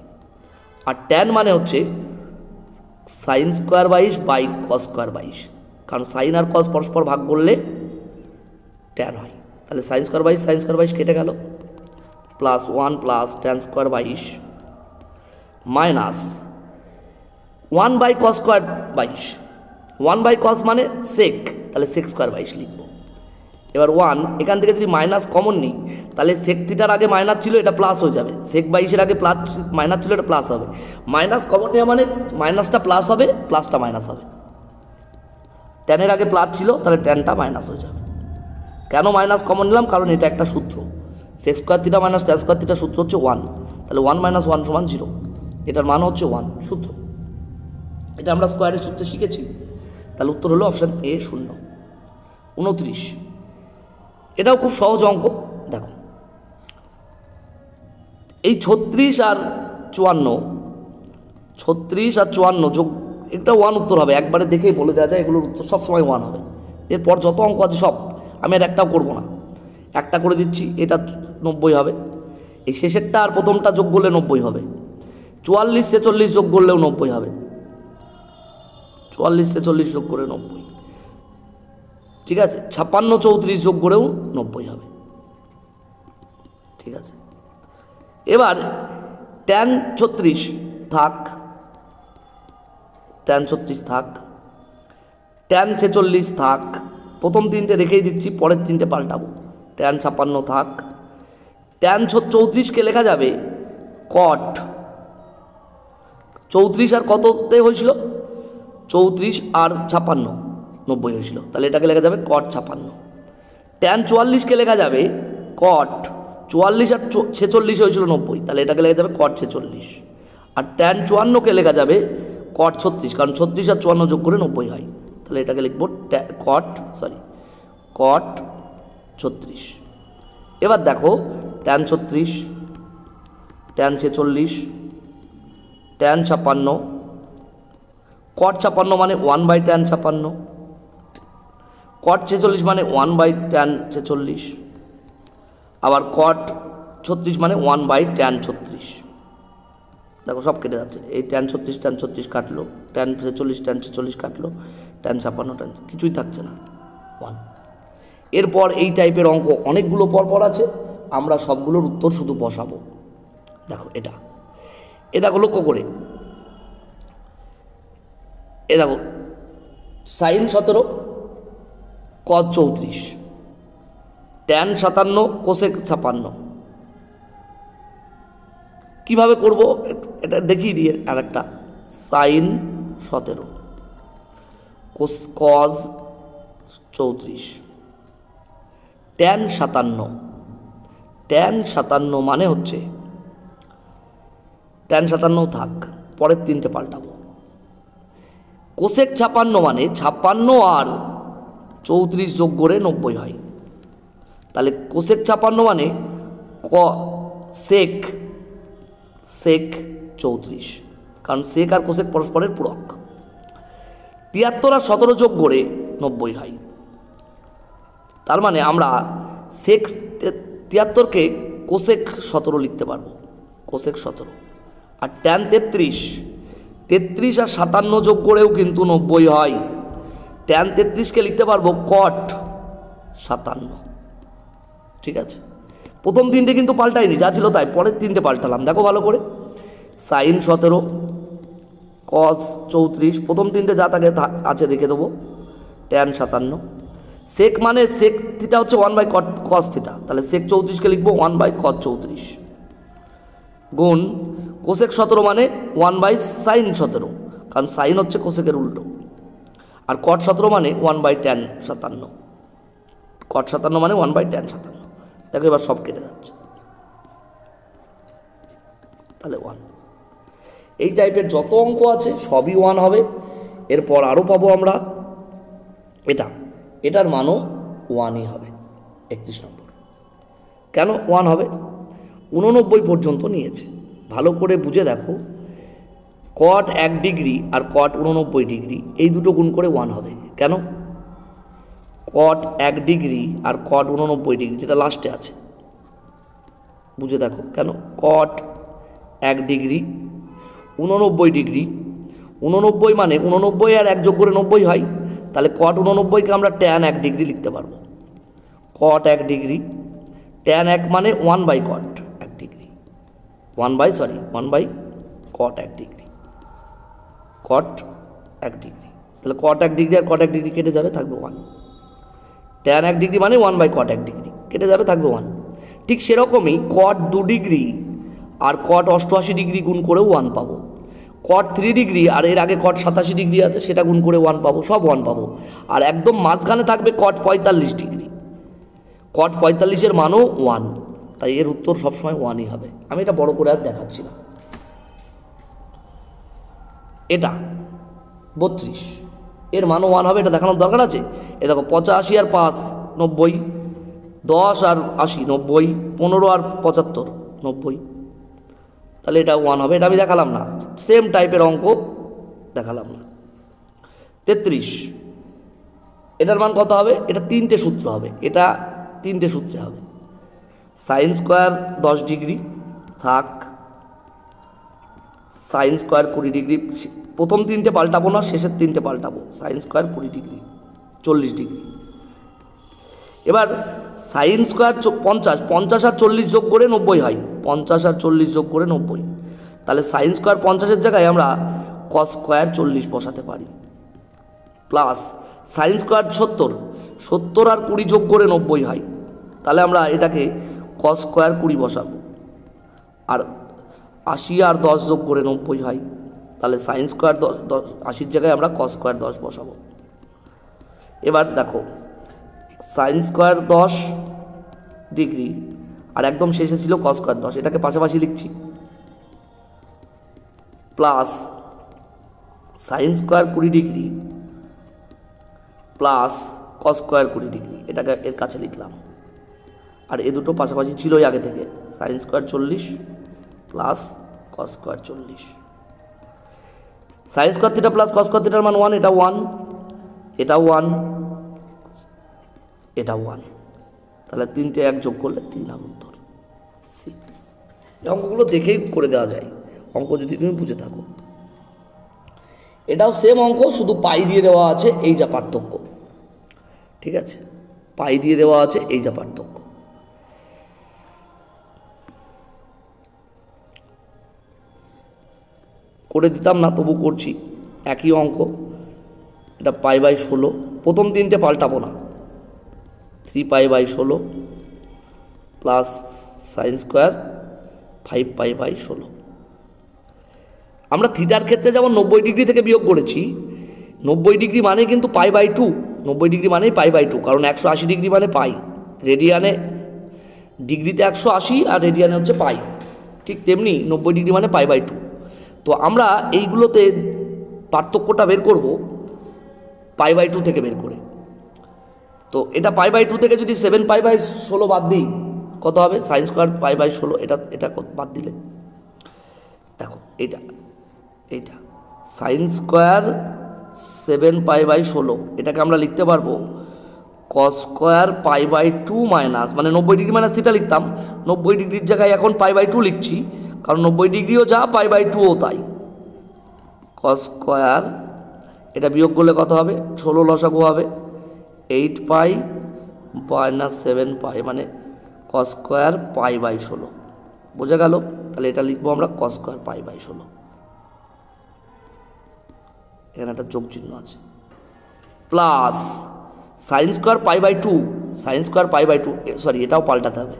আর ট্যান মানে হচ্ছে sine square 22 by cos square 22, কারণ সাইন আর কস পরস্পর ভাগ করলে ট্যান হয়, তাহলে সাইন স্কোয়ার 22 কেটে গেল, plus 1 plus tan square 22 minus 1/কস স্কোয়ার 22, 1/কস মানে সেক, তাহলে সেক স্কোয়ার 22 লিখব। এবার 1 এখান থেকে যদি মাইনাস কমন নিই, তাহলে সেক থিটার আগে মাইনাস ছিল, এটা প্লাস হয়ে যাবে, সেক 22-এর আগে মাইনাস ছিল, এটা প্লাস হবে, মাইনাস কমন নেওয়া মানে মাইনাসটা প্লাস হবে, প্লাসটা মাইনাস হবে, ট্যানের আগে প্লাস ছিল, তাহলে ট্যানটা মাইনাস হয়ে যাবে। কেন মাইনাস কমন নিলাম? কারণ এটা একটা সূত্র, sec square theta minus tan square থিটার সূত্র হচ্ছে 1, তাহলে 1 - 1 = 0, এটার মান হচ্ছে 1 সূত্র, এটা আমরা স্কোয়ারের সূত্রে শিখেছি। তাহলে উত্তর হলো অপশান এ 0। 29, এটাও খুব সহজ অঙ্ক। দেখো এই 36 আর 54 যোগ, এটা 1 উত্তর হবে, একবারে দেখেই বলে দেওয়া যায় এগুলোর উত্তর সবসময় 1 হবে। এরপর যত অঙ্ক আছে সব, আমি আর একটাও করবো না, একটা করে দিচ্ছি, এটা 90 হবে। এই শেষেরটা আর প্রথমটা যোগ করলে 90 হবে। 44 46 যোগ করলেও 90 হবে, 44 46 যোগ করে 90, ঠিক আছে। 56 34 যোগ করেও 90 হবে, ঠিক আছে। এবার tan 36 থাক, tan 36 থাক, tan 46 থাক, প্রথম তিনটে রেখেই দিচ্ছি, পরের তিনটে পাল্টাবো। tan 56 থাক, tan 34কে লেখা যাবে cot 34 আর কততে হয়েছিল, 34 আর 56 90 হয়েছিল, তাহলে এটাকে লেখা যাবে cot 56। tan 44কে লেখা যাবে cot 44 আর 46 হয়েছিল 90, তাহলে এটাকে লেখা যাবে cot 46। আর tan 54কে লেখা যাবে cot 36, কারণ 36 আর 54 যোগ করে 90 হয়, তাহলে এটাকে লিখব cot 36। এবার দেখো tan 36, tan 46, tan 56, cot 56 মানে 1/tan 56, cot 46 মানে 1/tan 46, আবার cot 36 মানে 1/tan 36। দেখো সব কেটে যাচ্ছে, এই tan 36 কাটলো, tan 46 কাটলো, tan 56 কিছুই থাকছে না, 1। এরপর এই টাইপের অঙ্ক অনেকগুলো পরপর আছে, আমরা সবগুলোর উত্তর শুধু বসাবো। দেখো এ দেখো লক্ষ্য করে, এ দেখো sin 17 cos 34, tan 57 cosec 56। কীভাবে করব এটা দেখিয়ে দিয়ে, আর একটা sin 17 cos 34, tan 57 মানে হচ্ছে, tan 57 থাক, পরের তিনটে পাল্টাবো। কোসেক 56 মানে 56 আর 34 যোগ করে 90 হয়, তাহলে কোসেক 56 মানে সেক 34, কারণ সেক আর কোসেক পরস্পরের পূরক। 73 আর 17 যোগ করে 90 হয়, তার মানে আমরা সেক 73কে কোসেক 17 লিখতে পারবো, কোসেক 17। আর tan 33 আর 57 যোগ করেও কিন্তু 90 হয়, tan 33কে লিখতে পারবো cot 57, ঠিক আছে। প্রথম তিনটে কিন্তু পাল্টাইনি, যা ছিল তাই, পরের তিনটে পাল্টালাম, দেখো ভালো করে। sin 17 cos 34, প্রথম তিনটে যা তাকে আছে রেখে দেবো, tan 57। সেক মানে সেক থিটা হচ্ছে 1/cos থিটা, তাহলে সেক 34কে লিখবো 1/cos 34, গুণ কোসেক 17 মানে 1/sin 17, কারণ সাইন হচ্ছে কোসেকের উল্টো। আর cot 17 মানে 1/tan 57, cot 57 মানে 1/tan 57। দেখো এবার সব কেটে যাচ্ছে, তাহলে 1। এই টাইপের যত অঙ্ক আছে সবই 1 হবে। এরপর আরও পাবো আমরা এটার মানও 1ই হবে, 31 নম্বর। কেন 1 হবে? 89 পর্যন্ত নিয়েছে, ভালো করে বুঝে দেখো। cot 1 ডিগ্রি আর cot 89 ডিগ্রি, এই দুটো গুণ করে 1 হবে। কেন? cot 1 ডিগ্রি আর cot 89 ডিগ্রি, যেটা লাস্টে আছে, বুঝে দেখো কেন। cot 1 ডিগ্রি 89 ডিগ্রি, 89 মানে 89 আর 1 যোগ করে 90 হয়, তাহলে cot 89কে আমরা tan 1 ডিগ্রি লিখতে পারবো। cot 1 ডিগ্রি, tan 1 মানে 1/cot 1 degree, 1/cot 1 degree, cot 1 degree, তাহলে cot 1 ডিগ্রি আর cot 1 ডিগ্রি কেটে যাবে, থাকবে 1। tan 1 ডিগ্রি মানে 1/cot 1 ডিগ্রি, কেটে যাবে, থাকবে 1। ঠিক সেরকমই cot 2 ডিগ্রি আর cot 88 ডিগ্রি গুণ করেও 1 পাবো। cot 3 ডিগ্রি আর এর আগে cot 87 ডিগ্রি আছে, সেটা গুণ করে 1 পাবো, সব 1 পাবো। আর একদম মাঝখানে থাকবে cot 45 ডিগ্রি, cot 45-এর মানও 1, তাই এর উত্তর সবসময় 1ই হবে। আমি এটা বড় করে আর দেখাচ্ছি না। এটা 32, এর মানও 1 হবে, এটা দেখানোর দরকার আছে? এ দেখো 85 আর 5 90, 10 আর 80 90, 15 আর 75 90, তাহলে এটা 1 হবে। এটা আমি দেখালাম না, সেম টাইপের অঙ্ক দেখালাম না। 33, এটার মান কত হবে? এটা 3টে সূত্র হবে, এটা 3টে সূত্রে হবে। সাইন স্কোয়ার 10 ডিগ্রি থাক, সাইন স্কোয়ার 20 ডিগ্রি, প্রথম 3টে পাল্টাবো না, শেষের 3টে পাল্টাবো। Sine square 20 degree 40 degree. এবার সাইন স্কোয়ার 50, 50 আর 40 যোগ করে 90 হয়, 50 আর 40 যোগ করে 90। তাহলে সাইন স্কোয়ার 50-এর জায়গায় আমরা কস স্কোয়ার 40 বসাতে পারি, প্লাস সাইন স্কোয়ার 70, 70 আর 20 যোগ করে 90 হয়, তাহলে আমরা এটাকে কস স্কোয়ার 20 বসাবো। আর 80 আর 10 যোগ করে 90 হয়, তাহলে সাইন স্কোয়ার 80-র জায়গায় আমরা কস স্কোয়ার 10 বসাবো। এবার দেখো সাইন স্কোয়ার 10 ডিগ্রি আর একদম শেষে ছিল কস স্কোয়ার 10, এটাকে পাশাপাশি লিখছি, plus sine square 20 degree plus কস স্কোয়ার 20 ডিগ্রি, এটাকে এর কাছে লিখলাম। আর এ দুটো পাশাপাশি ছিলই আগে থেকে, sign square 40 plus cos square 40। Sine square theta plus cos square থিটার মান 1, এটা 1, এটা 1, এটা 1, তাহলে 3টে 1 যোগ করলে 3 আর উত্তর সি। এই অঙ্কগুলো দেখেই করে দেওয়া যায়, অঙ্ক যদি তুমি বুঝে থাকো। এটাও সেম অঙ্ক, শুধু পাই দিয়ে দেওয়া আছে, এই যা পার্থক্য। ঠিক আছে, পাই দিয়ে দেওয়া আছে, এই যা পার্থক্য। করে দিতাম না, তবু করছি, একই অঙ্ক। এটা π/16, প্রথম 3টে পাল্টাবো না, 3π/16 প্লাস সাইন স্কোয়ার 5π/16। আমরা থিটার ক্ষেত্রে যেমন 90 ডিগ্রি থেকে বিয়োগ করেছি, 90 ডিগ্রি মানে কিন্তু π/2, 90 ডিগ্রি মানেই π/2, কারণ 180 ডিগ্রি মানে পাই, রেডিয়ানে ডিগ্রিতে 180 আর রেডিয়ানে হচ্ছে পাই, ঠিক তেমনি 90 ডিগ্রি মানে π/2। তো আমরা এইগুলোতে পার্থক্যটা বের করব π/2 থেকে বের করে। তো এটা π/2 থেকে যদি 7π/16 বাদ দিই কত হবে? সাইন স্কোয়ার π/16, এটা বাদ দিলে দেখো এইটা সাইন স্কোয়ার 7π/16, এটাকে আমরা লিখতে পারবো কস স্কোয়ার π/2 মাইনাস, মানে 90 ডিগ্রি মাইনাস থিটা লিখতাম, 90 ডিগ্রির জায়গায় এখন π/2 লিখছি, কারণ 90 ডিগ্রিও যা π/2ও তাই। কস স্কোয়ার, এটা বিয়োগ করলে কত হবে? 16 লসাগু হবে, 8π মাইনাস 7π, মানে কস স্কোয়ার π/16, বোঝা গেল? তাহলে এটা লিখবো আমরা কস স্কোয়ার π/16, এখানে একটা যোগ চিহ্ন আছে, plus sine square π/2, sine square π/2, sorry এটাও পাল্টাতে হবে,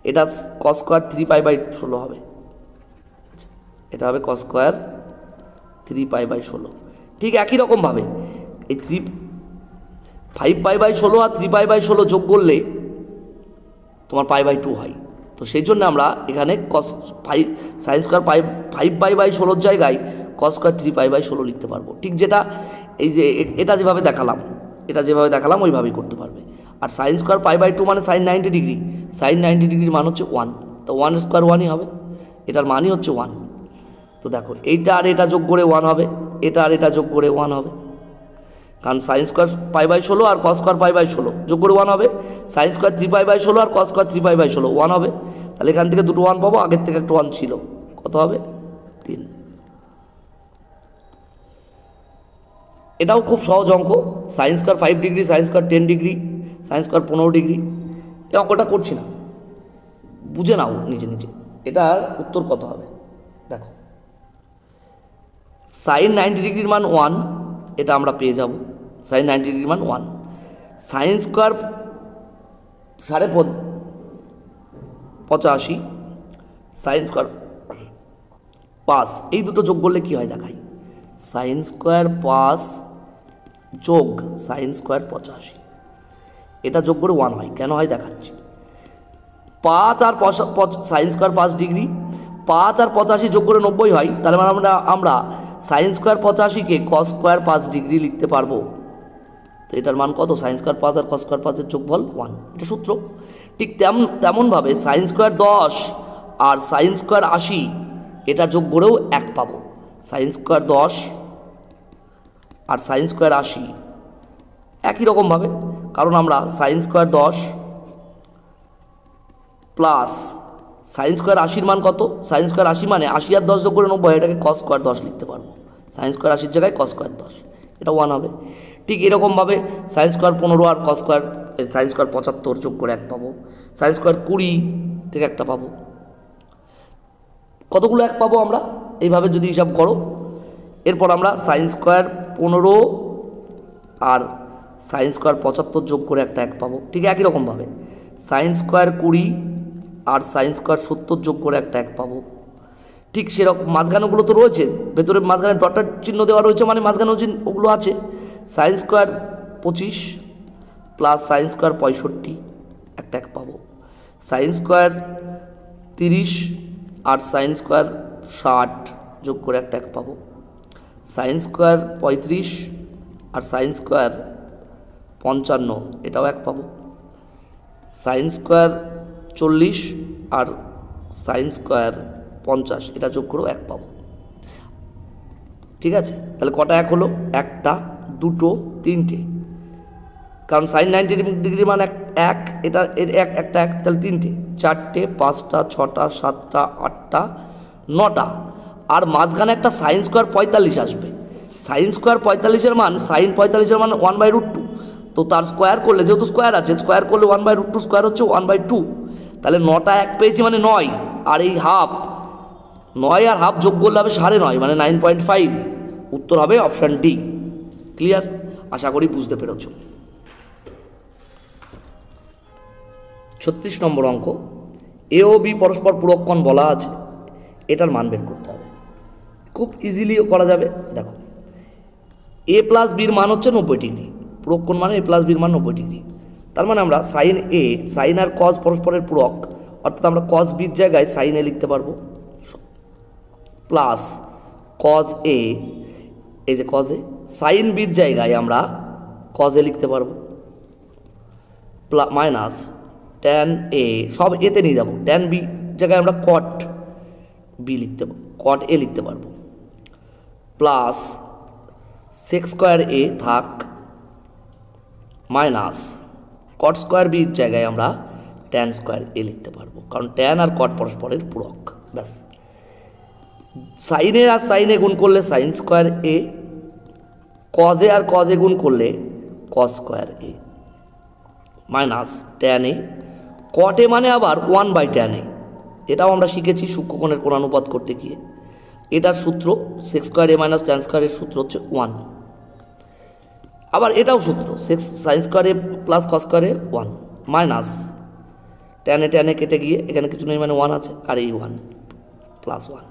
এটা কস স্কোয়ার 3π/16 হবে, এটা হবে কস স্কোয়ার 3π/16। ঠিক একই রকমভাবে এই 5π/16 আর 3π/16 যোগ করলে তোমার π/2 হয়। তো সেই জন্য আমরা এখানে কস সাইন স্কোয়ার 5π/16 জায়গায় কস স্কোয়ার 3π/16 লিখতে পারবো। ঠিক যেটা এই যে এটা যেভাবে দেখালাম ওইভাবেই করতে পারবে। আর সাইন স্কোয়ার π/2 মানে সাইন 90 ডিগ্রি, সাইন 90 ডিগ্রির মান হচ্ছে 1, তো 1 স্কোয়ার 1ই হবে, এটার মানই হচ্ছে 1। তো দেখো এইটা আর এটা যোগ করে 1 হবে, এটা আর এটা যোগ করে 1 হবে, কারণ সাইন স্কোয়ার π/16 আর কস স্কোয়ার π/16 যোগ করে 1 হবে, সাইন স্কোয়ার 3π/16 আর কস স্কোয়ার 3π/16 1 হবে, তাহলে এখান থেকে দুটো 1 পাবো, আগের থেকে একটা 1 ছিল, কত হবে? 3। এটাও খুব সহজ অঙ্ক, sign square 5 degree, sign square 10 degree, sine square 15 degree, এই অঙ্কটা করছি না, বুঝে নাও নিজে নিজে এটার উত্তর কত হবে। দেখো সাইন 90 ডিগ্রির মান 1, এটা আমরা পেয়ে যাব, সাইন 90 ডিগ্রির মান 1, সাইন স্কোয়ার 85, সাইন স্কোয়ার 5, এই দুটো যোগ করলে কী হয় দেখাই, সাইন স্কোয়ার 5 যোগ সাইন স্কোয়ার 85, এটা যোগ করে 1 হয়, কেন হয় দেখাচ্ছি। 5 আর সাইন স্কোয়ার 5 ডিগ্রি, 5 আর 85 যোগ করে 90 হয়, তাহলে মানে আমরা সাইন স্কোয়ার 85কে কস স্কোয়ার 5 ডিগ্রি লিখতে পারবো। তো এটার মান কত? সাইন স্কোয়ার 5 আর কস স্কোয়ার 5-এর যোগফল 1, এটা সূত্র। ঠিক তেমনভাবে সাইন স্কোয়ার 10 আর সাইন স্কোয়ার 80 এটা যোগ করেও 1 পাবো, সাইন স্কোয়ার 10 আর সাইন স্কোয়ার 80 একই রকমভাবে, কারণ আমরা sine square 10 plus sine square 80 মান কত, সাইন স্কোয়ার 80 মানে 80 আর 10 যোগ করে 90, এটাকে কস স্কোয়ার 10 লিখতে পারবো। সাইন স্কোয়ার 80 জায়গায় কস স্কোয়ার 10, এটা 1 হবে। ঠিক এরকমভাবে সাইন স্কোয়ার 15 আর কস স্কোয়ার সাইন স্কোয়ার 75 যোগ করে 1 পাবো। সাইন স্কোয়ার 20 থেকে একটা পাবো। কতগুলো 1 পাবো আমরা এইভাবে যদি হিসাব করো। এরপর আমরা সাইন স্কোয়ার 15 আর সাইন স্কোয়ার 75 যোগ করে একটা 1 পাবো। ঠিক একই রকমভাবে সাইন স্কোয়ার 20 আর সাইন স্কোয়ার 70 যোগ করে একটা 1 পাবো। ঠিক সেরকম মাঝখানেগুলো তো রয়েছে, ভেতরে মাঝখানে ডটার চিহ্ন দেওয়া রয়েছে, মানে মাঝখানেও ওগুলো আছে। Sine square 25 plus sine square 65 একটা 1 পাবো। সাইন স্কোয়ার 30 আর সাইন স্কোয়ার 60 যোগ করে একটা 1 পাবো। সাইন স্কোয়ার 35 আর সাইন স্কোয়ার 55 এটাও 1 পাবো। সাইন স্কোয়ার 40 আর সাইন স্কোয়ার 50 এটা যোগ করেও 1 পাবো। ঠিক আছে, তাহলে কটা 1 হলো? একটা, দুটো, তিনটে, কারণ সাইন 90 ডিগ্রি মান 1, এটা এর একটা 1, তাহলে তিনটে, চারটে, পাঁচটা, ছটা, সাতটা, আটটা, 9টা। আর মাঝখানে একটা সাইন স্কোয়ার 45 আসবে। সাইন স্কোয়ার 45-এর মান, সাইন 45-এর মান 1/√2, তো তার স্কোয়ার করলে, যেহেতু স্কোয়ার আছে, স্কোয়ার করলে 1/√2 স্কোয়ার হচ্ছে 1/2, তাহলে 9টা 1 পেয়েছি মানে 9, আর এই হাফ 9 আর হাফ যোগ করলে হবে 9.5 মানে 9.5। উত্তর হবে অপশান ডি। ক্লিয়ার? আশা করি বুঝতে পেরেছ। 36 নম্বর অঙ্ক, এ ও বি পরস্পর পূরক কোণ বলা আছে, এটার মান বের করতে হবে। খুব ইজিলিও করা যাবে। দেখো, এ প্লাস বির মান হচ্ছে 90 ডিগ্রি, পূরক কোণ মানে এ প্লাস বির মান 90 ডিগ্রি। তার মানে আমরা সাইন এ, সাইন আর কজ পরস্পরের পূরক, অর্থাৎ আমরা কজ বির জায়গায় সাইন এ লিখতে পারবো, প্লাস কজ এ, এই যে কজ এ, সাইন বির জায়গায় আমরা কজ এ লিখতে পারবো, মাইনাস ট্যান এ, সব এতে নিয়ে যাবো, ট্যান বি জায়গায় আমরা কট বি লিখতে, কট এ লিখতে পারবো, প্লাস সেক স্কোয়ার এ থাক, মাইনাস কট স্কোয়ার বির জায়গায় আমরা ট্যান স্কোয়ার এ লিখতে পারবো, কারণ ট্যান আর কট পরস্পরের পূরক। ব্যাস, সাইনে আর সাইনে গুণ করলে সাইন স্কোয়ার এ, কজে আর কজে গুণ করলে cos square a, minus tan a, cot a মানে আবার 1/tan এ, এটাও আমরা শিখেছি সূক্ষ্মকোণের কোণানুপাত করতে গিয়ে। এটার সূত্র sec square a minus tan স্কোয়ারের সূত্র হচ্ছে 1। আবার এটাও সূত্র sine square A plus cos square A 1, minus tan এ কেটে গিয়ে এখানে কিছু নেই মানে 1 আছে, আর এই 1 প্লাস 1,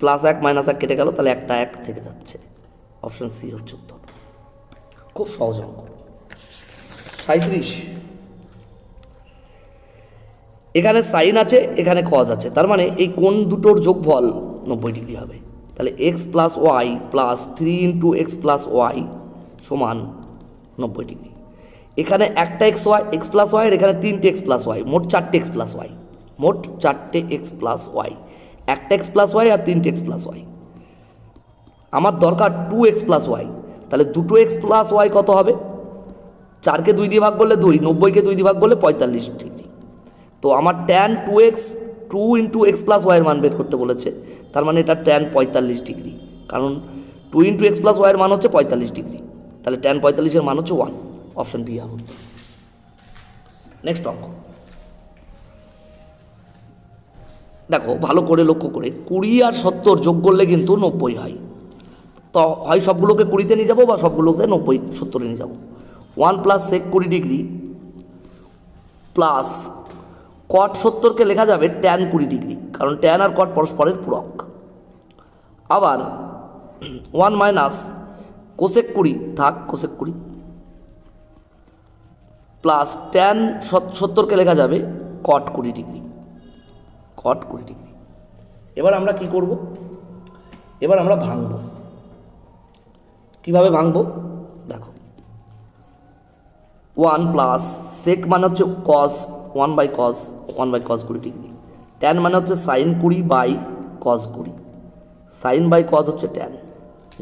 প্লাস 1 মাইনাস 1 কেটে গেল, তাহলে একটা 1 থেকে যাচ্ছে। অপশন সি হচ্ছে উত্তর। খুব সহজ অঙ্ক। 37, এখানে সাইন আছে, এখানে কজ আছে, তার মানে এই কোণ দুটোর যোগফল 90 ডিগ্রি হবে। তাহলে x plus y plus 3 × x plus y সমান 90 ডিগ্রি। এখানে একটা এক্স প্লাস ওয়াই, আর এখানে 3টে এক্স প্লাস ওয়াই, মোট 4টে এক্স প্লাস ওয়াই, মোট 4টে এক্স প্লাস ওয়াই, একটা এক্স প্লাস ওয়াই আর 3টে এক্স প্লাস ওয়াই। আমার দরকার 2x প্লাস ওয়াই, তাহলে দুটো এক্স প্লাস ওয়াই কত হবে? 4কে 2 দিয়ে ভাগ করলে 2, 90কে 2 দিয়ে ভাগ করলে 45 ডিগ্রি। তো আমার ট্যান 2x 2 × x প্লাস ওয়াইয়ের মান বের করতে বলেছে, তার মানে এটা ট্যান 45 ডিগ্রি, কারণ 2 × x প্লাস ওয়াইয়ের মান হচ্ছে 45 ডিগ্রি, তাহলে ট্যান 45-এর মান হচ্ছে 1। অপশন বি হবে উত্তর। নেক্সট অঙ্ক দেখো, ভালো করে লক্ষ্য করে, 20 আর 70 যোগ করলে কিন্তু 90 হয়। তো হয় সবগুলোকে 20-তে নিয়ে যাবো, বা সবগুলোকে 90 70-এ নিয়ে যাবো। 1 plus sec 20 degree plus cot 70-কে লেখা যাবে ট্যান 20 ডিগ্রি, কারণ ট্যান আর কট পরস্পরের পূরক। আবার 1 মাইনাস কোসেক 20 থাক, কোসেক 20 প্লাস ট্যান 70-কে লেখা যাবে কট 20 ডিগ্রি, কট 20 ডিগ্রি। এবার আমরা কি করব? এবার আমরা ভাঙব। কিভাবে ভাঙব দেখো, 1 প্লাস সেক মানে হচ্ছে কস 1/cos 20 ডিগ্রি, ট্যান মানে হচ্ছে sign 20/cos 20, sign by cos হচ্ছে ট্যান,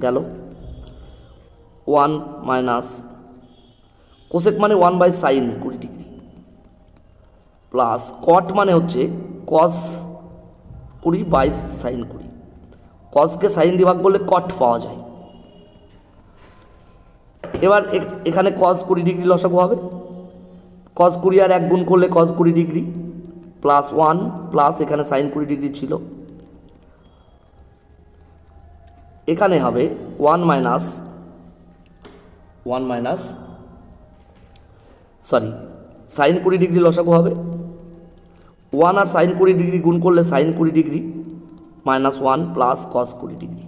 গেল ওয়ান মাইনাস কোসেক মানে 1/sin 20 ডিগ্রি প্লাস কট মানে হচ্ছে কস 20/sin 20। কসকে সাইন দিয়ে ভাগ করলে কট পাওয়া যায়। এবার এখানে কস 20 ডিগ্রি লসাগু হবে, কস 20 আর 1 গুণ করলে কস 20 ডিগ্রি প্লাস 1 প্লাস এখানে সাইন 20 ডিগ্রি ছিল, এখানে হবে 1 মাইনাস সাইন 20 ডিগ্রি লসাগু হবে, 1 আর সাইন 20 ডিগ্রি গুণ করলে sine 20 degree minus 1 plus cos 20 degree.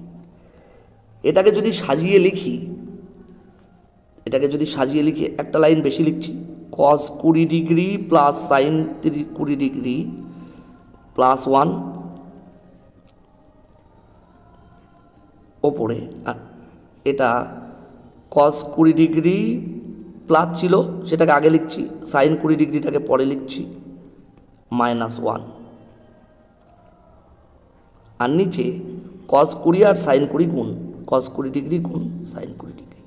এটাকে যদি সাজিয়ে লিখি একটা লাইন বেশি লিখছি, cos 20 degree plus sine 20 degree plus 1 ওপরে, এটা কস 20 ডিগ্রি প্লাস ছিল সেটাকে আগে লিখছি, সাইন 20 ডিগ্রিটাকে পরে লিখছি মাইনাস 1, আর নিচে কস 20 আর সাইন 20 গুণ কস 20 ডিগ্রি গুণ সাইন 20 ডিগ্রি।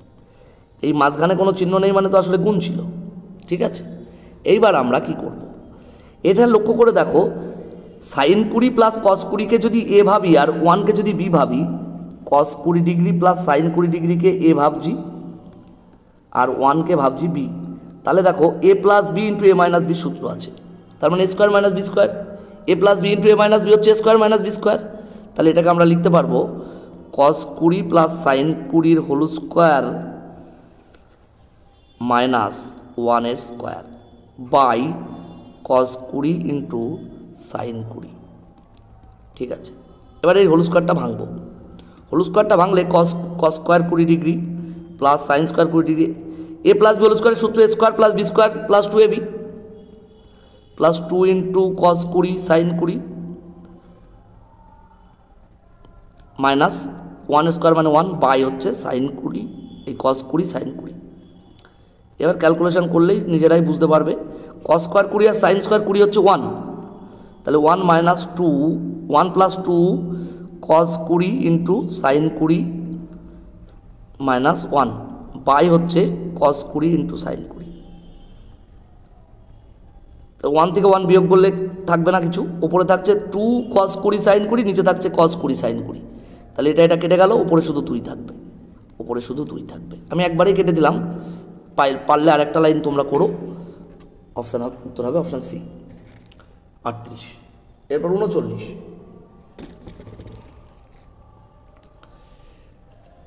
এই মাঝখানে কোনো চিহ্ন নেই মানে তো আসলে গুণ ছিল, ঠিক আছে। এইবার আমরা কি করব, এটা লক্ষ্য করে দেখো, সাইন 20 প্লাস কস 20কে যদি এ ভাবি আর 1কে যদি বি ভাবি, কস 20 ডিগ্রি প্লাস সাইন 20 ডিগ্রিকে এ ভাবছি আর 1কে ভাবছি বি, তাহলে দেখো A plus B into A minus B সূত্র আছে, তার মানে A square minus B square, A plus B into A minus B হচ্ছে A square minus B square. তাহলে এটাকে আমরা লিখতে পারবো cos 20 plus sine 20 whole square minus 1 এর square by cos 20 into sine 20, ঠিক আছে। এবার এই হোল স্কোয়ারটা ভাঙবো, হোল স্কোয়ারটা ভাঙলে cos square 20 degree plus sine square 20 degree, a plus b whole স্কোয়ারের সূত্র a square plus b square plus 2ab plus 2 into cos 20 sine 20 minus 1 square মানে 1 বাই হচ্ছে সাইন 20 এই কস 20 সাইন 20। এবার ক্যালকুলেশন করলেই নিজেরাই বুঝতে পারবে, কস স্কোয়ার 20 আর সাইন স্কোয়ার 20 হচ্ছে 1, তাহলে 1 minus 2 1 plus 2 cos 20 into sine 20 minus 1 by হচ্ছে কস 20 ইন্টু সাইন 20। তো 1 থেকে 1 বিয়োগ করলে থাকবে না কিছু, উপরে থাকছে 2 কস 20 সাইন 20, নিচে থাকছে কস 20 সাইন 20, তাহলে এটা কেটে গেল, উপরে শুধু 2 থাকবে, আমি একবারেই কেটে দিলাম, পারলে আর একটা লাইন তোমরা করো, অপশান উত্তর হবে অপশান সি 38। এরপর 39,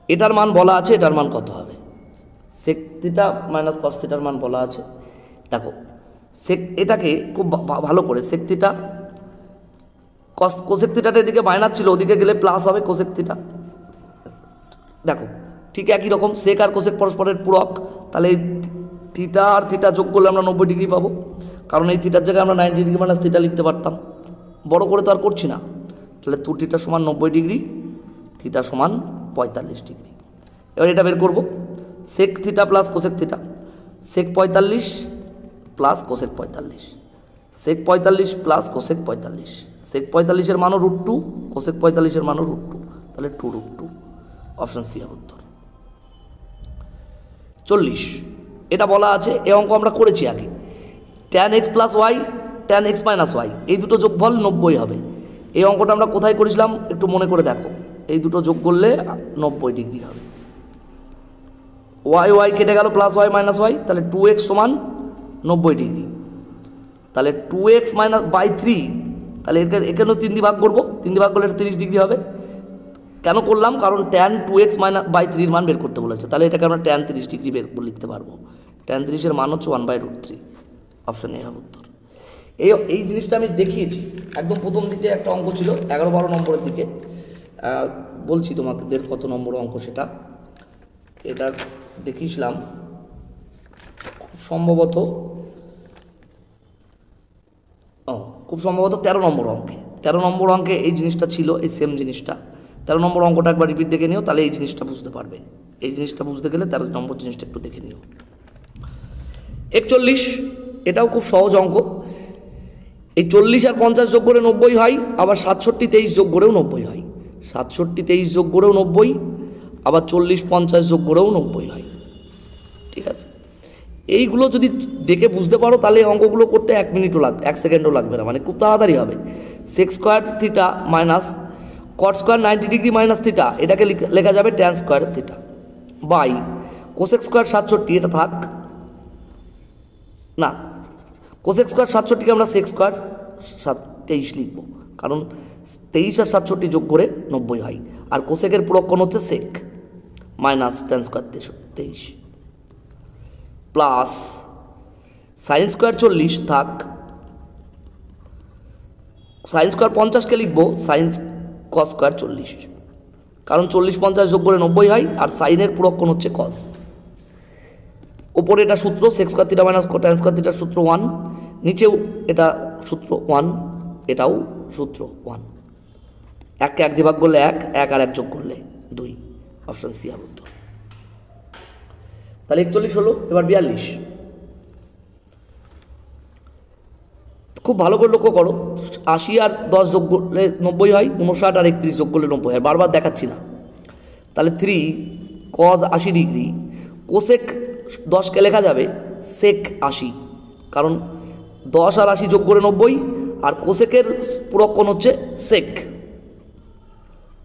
এটার মান বলা আছে, এটার মান কত হবে, সেক থিটা মাইনাস কস থিটার মান বলা আছে। দেখো এটাকে খুব ভালো করে সেক থিটা কোসেক থিটাটা এদিকে মাইনাস ছিল, ওদিকে গেলে প্লাস হবে কোসেক থিটা। দেখো ঠিক একই রকম, সেক আর কোসেক পরস্পরের পূরক, তাহলে এই থিটা আর থিটা যোগ করলে আমরা 90 ডিগ্রি পাবো, কারণ এই থিটার জায়গায় আমরা 90 ডিগ্রি মাইনাস থিটা লিখতে পারতাম, বড় করে তো আর করছি না। তাহলে 2 থিটা সমান 90 ডিগ্রি, থিটা সমান 45 ডিগ্রি। এবার এটা বের করবো, sec theta plus cosec theta, sec 45 plus cosec 45, sec 45 plus cosec 45, sec 45-এর মানও √2, কোসেক 45-এর মানও √2, তাহলে 2√2, অপশান সি হবে উত্তর। 40, এটা বলা আছে, এই অঙ্ক আমরা করেছি আগে, tan x plus y tan x minus y এই দুটো যোগফল 90 হবে। এই অঙ্কটা আমরা কোথায় করেছিলাম একটু মনে করে দেখো, এই দুটো যোগ করলে 90 ডিগ্রি হবে, ওয়াই কেটে গেল প্লাস ওয়াই মাইনাস ওয়াই, তাহলে 2x সমান 90 ডিগ্রি, তাহলে 2x মাইনাস বাই 3, তাহলে এখানেও 3 দিয়ে ভাগ করবো, 3 দিয়ে ভাগ করলে 30 ডিগ্রি হবে। কেন করলাম, কারণ tan 2x মাইনাস বাই 3 মান বের করতে বলেছে, তাহলে এটাকে আমরা tan 30 ডিগ্রি বের লিখতে পারবো, tan 30-এর মান হচ্ছে 1/√3, অপশান এ হবে উত্তর। এই জিনিসটা আমি দেখিয়েছি একদম প্রথম দিকে, একটা অঙ্ক ছিল 11-12 নম্বরের দিকে, বলছি তোমাদের কত নম্বর অঙ্ক সেটা, এটা দেখিয়েছিলাম খুব সম্ভবত 13 নম্বর অঙ্কে, 13 নম্বর অঙ্কে এই জিনিসটা ছিল, এই সেম জিনিসটা। 13 নম্বর অঙ্কটা একবার রিপিট দেখে নিও, তাহলে এই জিনিসটা বুঝতে পারবে, এই জিনিসটা বুঝতে গেলে 13 নম্বর জিনিসটা একটু দেখে নিও। 41, এটাও খুব সহজ অঙ্ক, এই 40 আর 50 যোগ করে 90 হয়, আবার 67 23 যোগ করেও 90 হয়, 67 23 যোগ করেও 90, আবার 40 50 যোগ করেও 90 হয়। ঠিক আছে, এইগুলো যদি দেখে বুঝতে পারো তাহলে অঙ্কগুলো করতে 1 মিনিটও লাগবে, 1 সেকেন্ডও লাগবে না, মানে খুব তাড়াতাড়ি হবে। Sec square theta minus cot square 90 degree minus theta, এটাকে লেখা যাবে tan square theta by cosec square 67, এটা থাক না, কোসেক স্কোয়ার 67কে আমরা সেক স্কোয়ার 23 লিখব, কারণ 23 আর 67 যোগ করে 90 হয়, আর কোসেকের পুরক্ষণ হচ্ছে sec minus tan square 23 plus sine square 40 থাক, সাইন স্কোয়ার 50কে লিখবো সাইন কস স্কোয়ার 40, কারণ 40 50 যোগ করে 90 হয়, আর সাইনের পুরক্ষণ হচ্ছে কস। ওপরে এটা সূত্র sec square theta minus tan square থিটার সূত্র 1, নিচেও এটা সূত্র 1, এটাও সূত্র 1। 1কে 1 দিয়ে ভাগ করলে 1, 1 আর 1 যোগ করলে 2, অপশন সি হবে উত্তর। তাহলে 41 হলো। এবার 42, খুব ভালো করে লক্ষ্য করো, 80 আর 10 যোগ করলে 90 হয়, 59 আর 31 যোগ করলে 90 হয়, বারবার দেখাচ্ছি না। তাহলে 3 কজ 80 ডিগ্রি, কোসেক 10কে লেখা যাবে সেক 80, কারণ 10 আর 80 যোগ করে 90, আর কোসেকের পুরক্ষণ হচ্ছে সেক।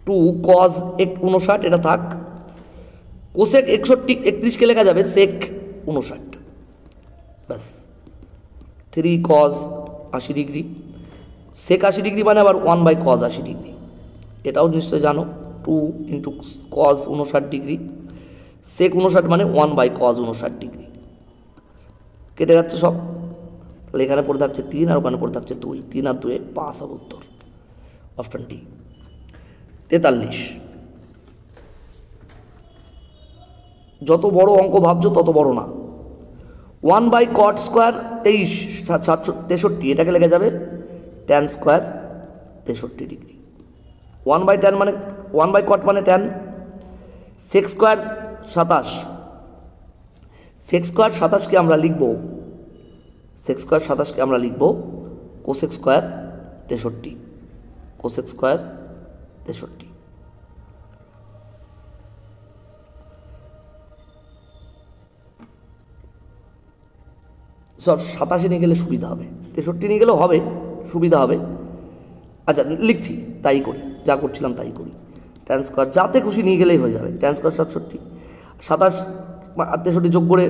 2 কজ 59, এটা থাক, কোসেক 31কে লেখা যাবে সেক 59, ব্যাস। 3 কজ 80 ডিগ্রি, সেক 80 ডিগ্রি মানে আবার 1 বাই কজ 80 ডিগ্রি, এটাও নিশ্চয়ই জানো। 2 ইন্টু কজ 59 ডিগ্রি, সেক 59 মানে 1 বাই কজ 59 ডিগ্রি, কেটে যাচ্ছে সব। তাহলে এখানে পড়ে থাকছে 3 আর ওখানে পড়ে থাকছে 2, 3 আর 2 5 হবে উত্তর, অপশন ডি। 43, যত বড় অঙ্ক ভাবছো তত বড় না। 1 বাই কট স্কোয়ার 63, এটাকে লেখা যাবে tan square 63 degree. 1 by tan মানে 1 বাই কট মানে tan. Sec square 27, sec square 27কে আমরা লিখব, সেক স্কোয়ার 27কে আমরা লিখব কোসেক স্কোয়ার 63, কোসেক স্কোয়ার 63। সব 27 নিয়ে গেলে সুবিধা হবে, 63 নিয়ে গেলেও হবে, সুবিধা হবে। আচ্ছা লিখছি, তাই করি, যা করছিলাম তাই করি। ট্যান স্কোয়ার যাতে খুশি নিয়ে গেলেই হয়ে যাবে, ট্যান স্কোয়ার 67, 27 আর 63 যোগ করে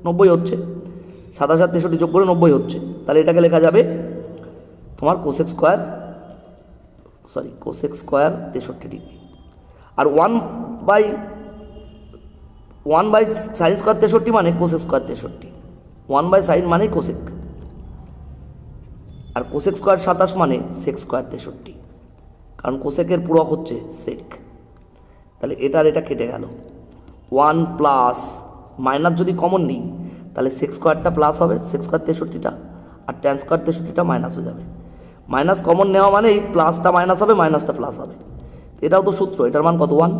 90 হচ্ছে, 27 আর 63 যোগ করে 90 হচ্ছে, তাহলে এটাকে লেখা যাবে তোমার কোসেক স্কোয়ার 63 ডিগ্রি। আর 1 বাই সাইন স্কোয়ার 63 মানে কোসেক স্কোয়ার 63, 1 বাই সাইন মানে কোসেক, আর কোসেক স্কোয়ার 27 মানে সেক স্কোয়ার 63, কারণ কোসেকের পূরক হচ্ছে সেক। তাহলে এটা আর এটা কেটে গেল, 1 প্লাস মাইনাস যদি কমন নিই তাহলে সেক স্কোয়ারটা প্লাস হবে, সেক স্কোয়ার 63টা, আর ট্যান স্কোয়ার 63টা মাইনাস হয়ে যাবে। মাইনাস কমন নেওয়া মানে এই প্লাসটা মাইনাস হবে, মাইনাসটা প্লাস হবে। এটাও তো সূত্র, এটার মান কত 1,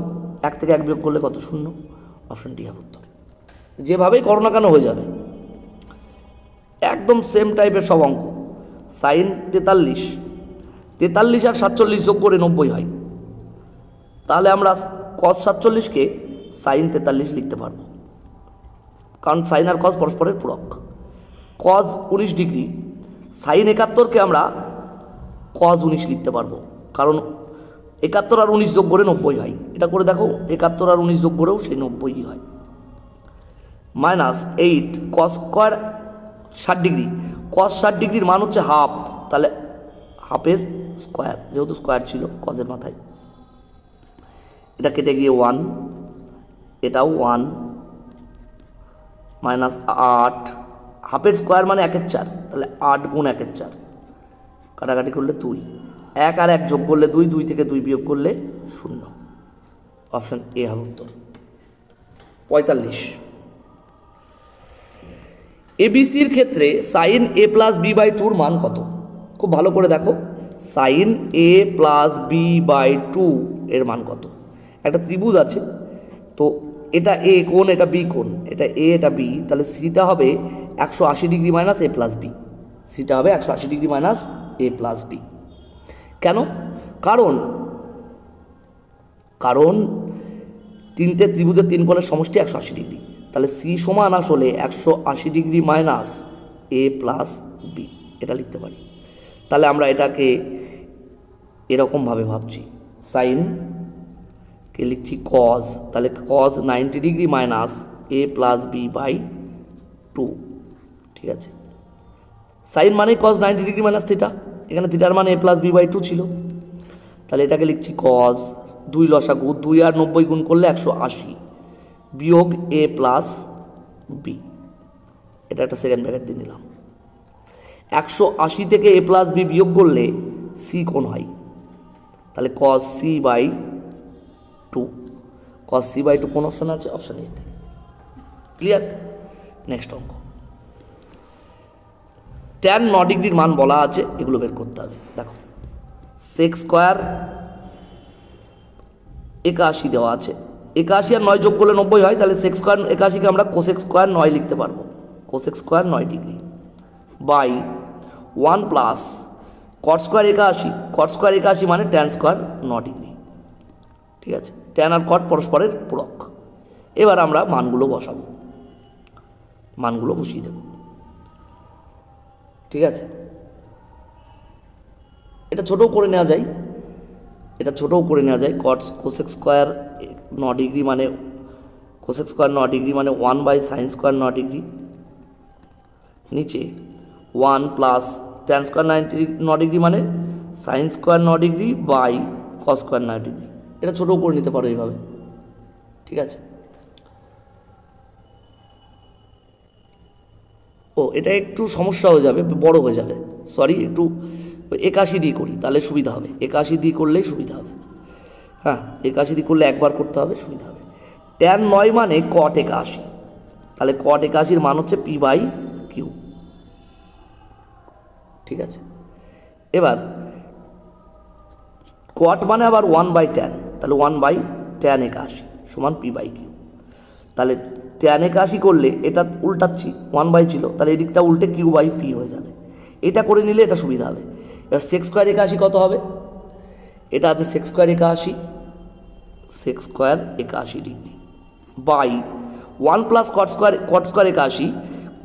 1 থেকে 1 বিয়োগ করলে কত 0, অপশন ডি হবে উত্তর। যেভাবেই করো না কেন হয়ে যাবে, একদম সেম টাইপের সব অঙ্ক। সাইন 43 আর 47 যোগ করে 90 হয়, তাহলে আমরা কস 47কে সাইন 43 লিখতে পারবো, কারণ সাইন আর কস পরস্পরের পূরক। কস 19 ডিগ্রি, সাইন 71কে আমরা কস 19 লিখতে পারবো, কারণ 71 আর 19 যোগ করে 90 হয়। এটা করে দেখো, 71 আর 19 যোগ করেও সেই 90ই হয়। মাইনাস 8 কস স্কোয়ার 60 ডিগ্রি, কস 60 ডিগ্রির মান হচ্ছে হাফ, তাহলে হাফের স্কোয়ার, যেহেতু স্কোয়ার ছিল কসের মাথায়, এটা কেটে গিয়ে 1, এটাও 1, মাইনাস 8, হাফের স্কোয়ার মানে 1/4, তাহলে 8 গুণ 1/4, কাটাকাটি করলে 2, 1 আর 1 যোগ করলে 2, 2 থেকে 2 বিয়োগ করলে 0, অপশন এ হবে উত্তর। 45, এবিসির ক্ষেত্রে sine A plus B by 2 মান কত? খুব ভালো করে দেখো, sine A plus B by 2 এর মান কত? একটা ত্রিভুজ আছে, তো এটা এ কোণ, এটা বি কোণ, এটা এ এটা বি, তাহলে সিটা হবে 180 degree minus A plus B, সিটা হবে 180 degree minus A plus B. কেন? কারণ তিনটে ত্রিভুজের তিন কোণের সমষ্টি 180 ডিগ্রি, তাহলে সি সমান আসলে 180 degree minus A plus B, এটা লিখতে পারি। তাহলে আমরা এটাকে এরকমভাবে ভাবছি, সাইনকে লিখছি কজ, তাহলে cos 90 degree minus A plus B by 2, ঠিক আছে। সাইন মানে কজ 90 ডিগ্রি মাইনাস থিটা, এখানে থিটার মানে এ প্লাস বি বাই 2 ছিল, তাহলে এটাকে লিখছি কজ 2 লসাগু 2 আর 90 গুণ করলে 180 বিয়োগ এ প্লাস বি, এটা একটা সেকেন্ড ব্র্যাকেট দিয়ে দিলাম। 180 থেকে এ প্লাস বি বিয়োগ করলে সি কোণ হয়, তাহলে cos C by 2, cos C by 2 কোন অপশান আছে? অপশান এতে। ক্লিয়ার? নেক্সট অঙ্ক, ট্যান 9 ডিগ্রির মান বলা আছে, এগুলো বের করতে হবে। দেখো সেক স্কোয়ার 81 দেওয়া আছে, 81 আর 9 যোগ করলে 90 হয়, তাহলে সেক স্কোয়ার 81কে আমরা কোসেক স্কোয়ার 9 লিখতে পারবো, cosec square 9 degree by 1 plus cot square 81, cot square 81 মানে ট্যান স্কোয়ার 9 ডিগ্রি, ঠিক আছে। ট্যান আর কট পরস্পরের পূরক। এবার আমরা মানগুলো বসাবো, মানগুলো বসিয়ে দেব, ঠিক আছে। এটা ছোটও করে নেওয়া যায়, এটা ছোটও করে নেওয়া যায়। কোসেক স্কোয়ার 9 ডিগ্রি মানে কোসেক স্কোয়ার 9 ডিগ্রি মানে 1 বাই সাইন স্কোয়ার 9 ডিগ্রি, নিচে 1 প্লাস ট্যান স্কোয়ার 9 ডিগ্রি মানে sine square 9 degree by cos square 9 degree. এটা ছোটও করে নিতে পারো এইভাবে, ঠিক আছে। ও এটা একটু সমস্যা হয়ে যাবে, বড় হয়ে যাবে, সরি, একটু 81 দিয়ে করি তাহলে সুবিধা হবে, 81 দিয়ে করলেই সুবিধা হবে। হ্যাঁ, 81 দিয়ে করলে একবার করতে হবে, সুবিধা হবে। ট্যান 9 মানে কট 81, তাহলে কট 81 মান হচ্ছে পি বাই কিউ, ঠিক আছে। এবার কট মানে আবার 1 বাই ট্যান, তাহলে 1 বাই ট্যান 81 সমান পি বাই কিউ, তাহলে ট্যান 81 করলে এটা উল্টাচ্ছি, 1 বাই ছিল, তাহলে এই দিকটা উল্টে কিউ বাই পি হয়ে যাবে, এটা করে নিলে এটা সুবিধা হবে। এবার সেক স্কোয়ার 81 কত হবে? এটা আছে sec square 81, sec square 81 degree by 1 plus cot square 81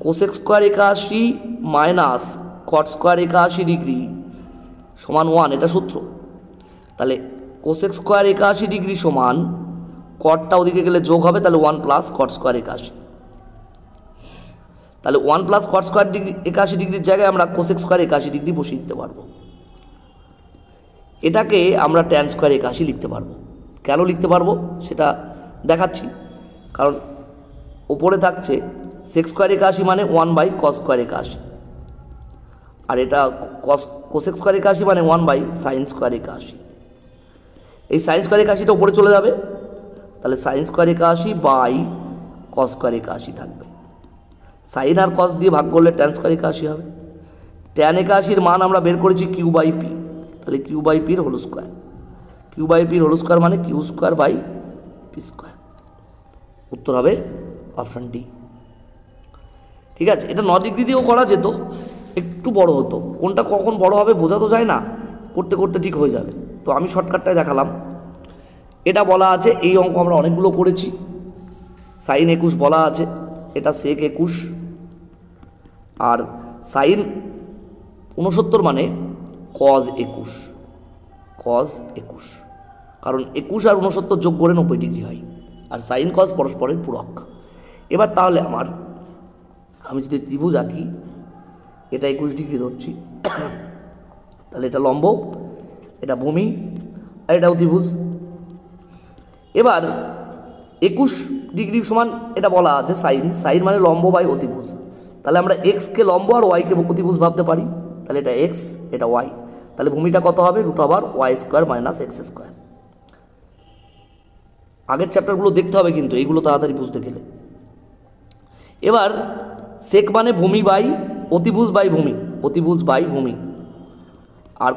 cosec square 81 minus cot square 81 degree সমান 1, এটা সূত্র। তাহলে কোসেক স্কোয়ার 81 ডিগ্রি সমান কটটা ওদিকে গেলে যোগ হবে, তাহলে 1 প্লাস কট স্কোয়ার 81, তাহলে 1 প্লাস কট স্কোয়ার 81 ডিগ্রির জায়গায় আমরা কোসেক স্কোয়ার 81 ডিগ্রি বসিয়ে দিতে পারবো। এটাকে আমরা ট্যান স্কোয়ার 81 লিখতে পারবো। কেন লিখতে পারবো সেটা দেখাচ্ছি, কারণ ওপরে থাকছে সেক স্কোয়ার 81 মানে 1 বাই কস স্কোয়ার 81, আর এটা কোসেক স্কোয়ার 81 মানে 1 বাই সাইন স্কোয়ার 81, এই সাইন স্কোয়ার 81টা উপরে চলে যাবে, তাহলে sine square 81 by cos square 81 থাকবে, সাইন আর কস দিয়ে ভাগ করলে ট্যান স্কোয়ার 81 হবে। ট্যান 81 মান আমরা বের করেছি কিউ বাই পি, তাহলে কিউ বাই পির হোল স্কোয়ার, কিউ বাই পির হোল স্কোয়ার মানে Q square by P square, উত্তর হবে অপশান ডি, ঠিক আছে। এটা 9 ডিগ্রি দিয়েও করা যেত, একটু বড় হতো, কোনটা কখন বড় হবে বোঝা তো যায় না, করতে করতে ঠিক হয়ে যাবে, তো আমি শর্টকাটটাই দেখালাম। এটা বলা আছে, এই অঙ্ক আমরা অনেকগুলো করেছি, সাইন 21 বলা আছে, এটা সেক 21, আর সাইন 69 মানে কজ 21, কজ 21, কারণ 21 আর 69 যোগ করে 90 ডিগ্রি হয়, আর সাইন কজ পরস্পরের পূরক। এবার তাহলে আমি যদি ত্রিভুজ আঁকি, এটা 21 ডিগ্রি ধরছি, তাহলে এটা লম্ব, এটা ভূমি, আর এটা অতিভুজ। এবার 21 ডিগ্রি সমান এটা বলা আছে সাইন, সাইন মানে লম্ব বাই অতিভুজ, তাহলে আমরা এক্সকে লম্ব আর ওয়াইকে অতিভুজ ভাবতে পারি, তাহলে এটা এক্স, এটা ওয়াই, তাহলে ভূমিটা কত হবে? √y square minus x square. আগের চ্যাপ্টারগুলো দেখতে হবে কিন্তু, এইগুলো তাড়াতাড়ি বুঝতে গেলে। এবার সেক মানে ভূমি বাই অতিভুজ বাই ভূমি, অতিভুজ বাই ভূমি, আর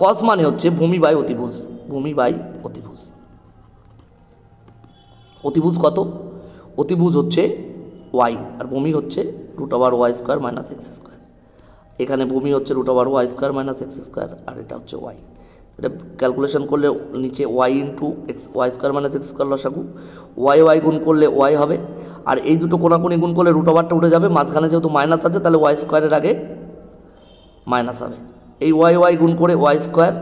কস মানে হচ্ছে ভূমি বাই অতিভুজ, ভূমি বাই অতিভুজ। অতিভুজ কত? অতিভুজ হচ্ছে ওয়াই, আর ভূমি হচ্ছে √y square minus x square. এখানে ভূমি হচ্ছে √y square minus x square, আর এটা হচ্ছে ওয়াই, এটা ক্যালকুলেশন করলে নিচে y into x y square minus x square লসাগু, ওয়াই গুণ করলে ওয়াই হবে, আর এই দুটো কোনাকুনি গুণ করলে রুট ওভারটা উঠে যাবে, মাঝখানে যেহেতু মাইনাস আছে তাহলে ওয়াই স্কোয়ারের আগে মাইনাস হবে। এই ওয়াই গুণ করে ওয়াই স্কোয়ার,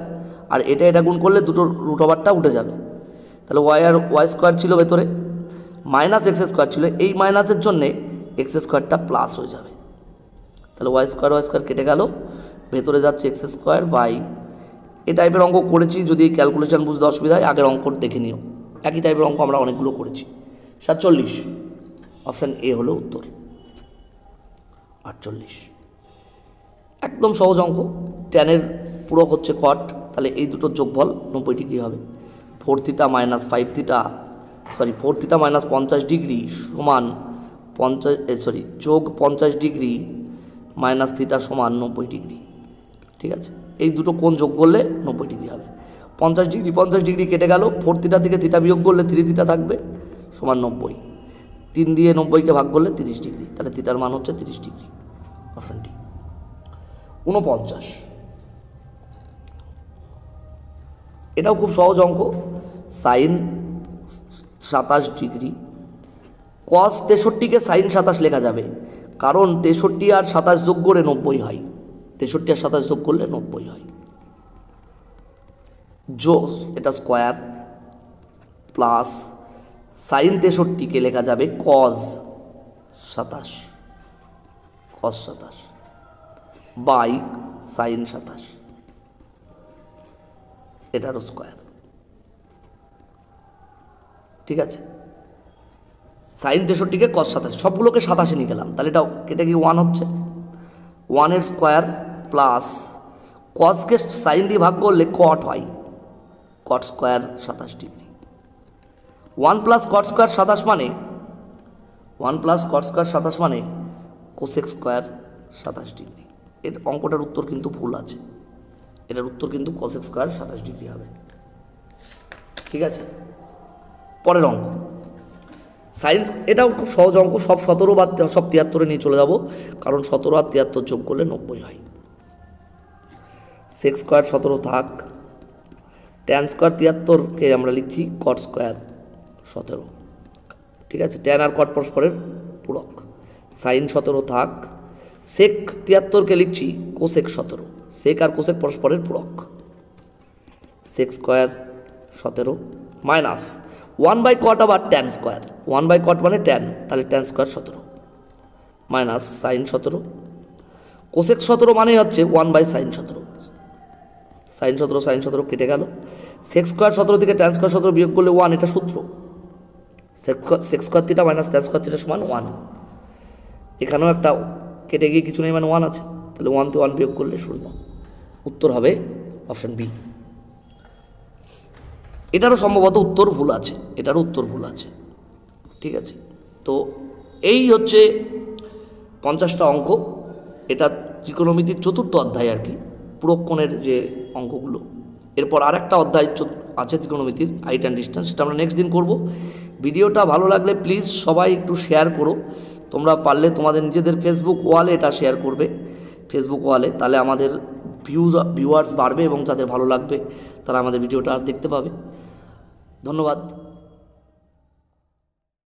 আর এটা গুণ করলে দুটো রুট ওভারটা উঠে যাবে, তাহলে ওয়াই স্কোয়ার ছিল ভেতরে, মাইনাস এক্স স্কোয়ার ছিল, এই মাইনাসের জন্যে এক্স স্কোয়ারটা প্লাস হয়ে যাবে, তাহলে ওয়াই স্কোয়ার কেটে গেল, ভেতরে যাচ্ছে এক্স স্কোয়ার বাই, এই টাইপের অঙ্ক করেছি, যদি ক্যালকুলেশন বুঝতে অসুবিধা হয় আগের অঙ্ক দেখে নিও, একই টাইপের অঙ্ক আমরা অনেকগুলো করেছি। 47 অপশান এ হলো উত্তর। 48 একদম সহজ অঙ্ক, ট্যানের পূরক হচ্ছে কট, তাহলে এই দুটোর যোগফল 90 ডিগ্রি হবে। 4 theta minus 5 theta, 4 theta minus 50 degree সমান যোগ 50 ডিগ্রি মাইনাস থিটা সমান 90 ডিগ্রি, ঠিক আছে। এই দুটো কোণ যোগ করলে 90 ডিগ্রি হবে। 50 ডিগ্রি কেটে গেল, 4 থিটা থেকে থিটা বিয়োগ করলে 3 থিটা থাকবে সমান 90, 3 দিয়ে 90কে ভাগ করলে 30 ডিগ্রি, তাহলে থিটার মান হচ্ছে 30 ডিগ্রি, অপশন ডি। 49 এটাও খুব সহজ অঙ্ক, সাইন 27 ডিগ্রি, কস 63কে সাইন 27 লেখা যাবে, কারণ 63 আর 27 যোগ করে 90 হয়, 63 আর 27 যোগ করলে 90 হয়, যোগ এটা স্কোয়ার প্লাস সাইন 63কে লেখা যাবে কস 27 বাই সাইন 27, এটারও স্কোয়ার, ঠিক আছে। সাইন 63কে কস 27, সবগুলোকে 27 নিয়ে গেলাম, তাহলে এটা কেটে গিয়ে 1 হচ্ছে, 1 স্কোয়ার প্লাস কসকে সাইন দিয়ে ভাগ করলে কট হয়, cot square 27 degree, 1 plus cot square 27 মানে কোসেক স্কোয়ার 27 ডিগ্রি। এর অঙ্কটার উত্তর কিন্তু ভুল আছে, এটার উত্তর কিন্তু কোসেক স্কোয়ার 27 ডিগ্রি হবে, ঠিক আছে। পরের অঙ্ক সাইন্স, এটাও খুব সহজ অঙ্ক, সব 17 বা সব 73 নিয়ে চলে যাব, কারণ 17 আর 73 যোগ করলে 90 হয়। সেক স্কোয়ার 17 থাক, ট্যান স্কোয়ার 73কে আমরা লিখছি কট স্কোয়ার 17, ঠিক আছে, ট্যান আর কট পরস্পরের পূরক, সাইন 17 থাক, সেক 73কে লিখছি কোসেক 17, সেক আর কোসেক পরস্পরের পূরক, sec square 17 minus 1 by cot আবার ট্যান স্কোয়ার, 1 বাই কট মানে ট্যান, তাহলে tan square 17 minus sine 17, cosec 17 মানে হচ্ছে 1 বাই সাইন 17, সাইন 17 কেটে গেল, সেক স্কোয়ার 17 থেকে ট্যান স্কোয়ার 17 বিয়োগ করলে 1, এটা সূত্র, sec square theta minus tan square theta সমান 1, এখানেও একটা কেটে গিয়ে কিছু নেই মানে 1 আছে, তাহলে 1 থেকে 1 বিয়োগ করলে 0, উত্তর হবে অপশান বি। এটারও সম্ভবত উত্তর ভুল আছে, ঠিক আছে। তো এই হচ্ছে 50টা অঙ্ক, এটা ত্রিকোণমিতির 4র্থ অধ্যায় আর কি, পুরক্ষণের যে অঙ্কগুলো। এরপর আরেকটা অধ্যায় আছে ত্রিকোণমিতির, হাইট অ্যান্ড ডিস্টেন্স, সেটা আমরা নেক্সট দিন করব। ভিডিওটা ভালো লাগলে প্লিজ সবাই একটু শেয়ার করো, তোমরা পারলে তোমাদের নিজেদের ফেসবুক ওয়ালে এটা শেয়ার করবে, ফেসবুক ওয়ালে, তাহলে আমাদের ভিউয়ার্স বাড়বে এবং যাদের ভালো লাগবে তারা আমাদের ভিডিওটা আর দেখতে পাবে। ধন্যবাদ।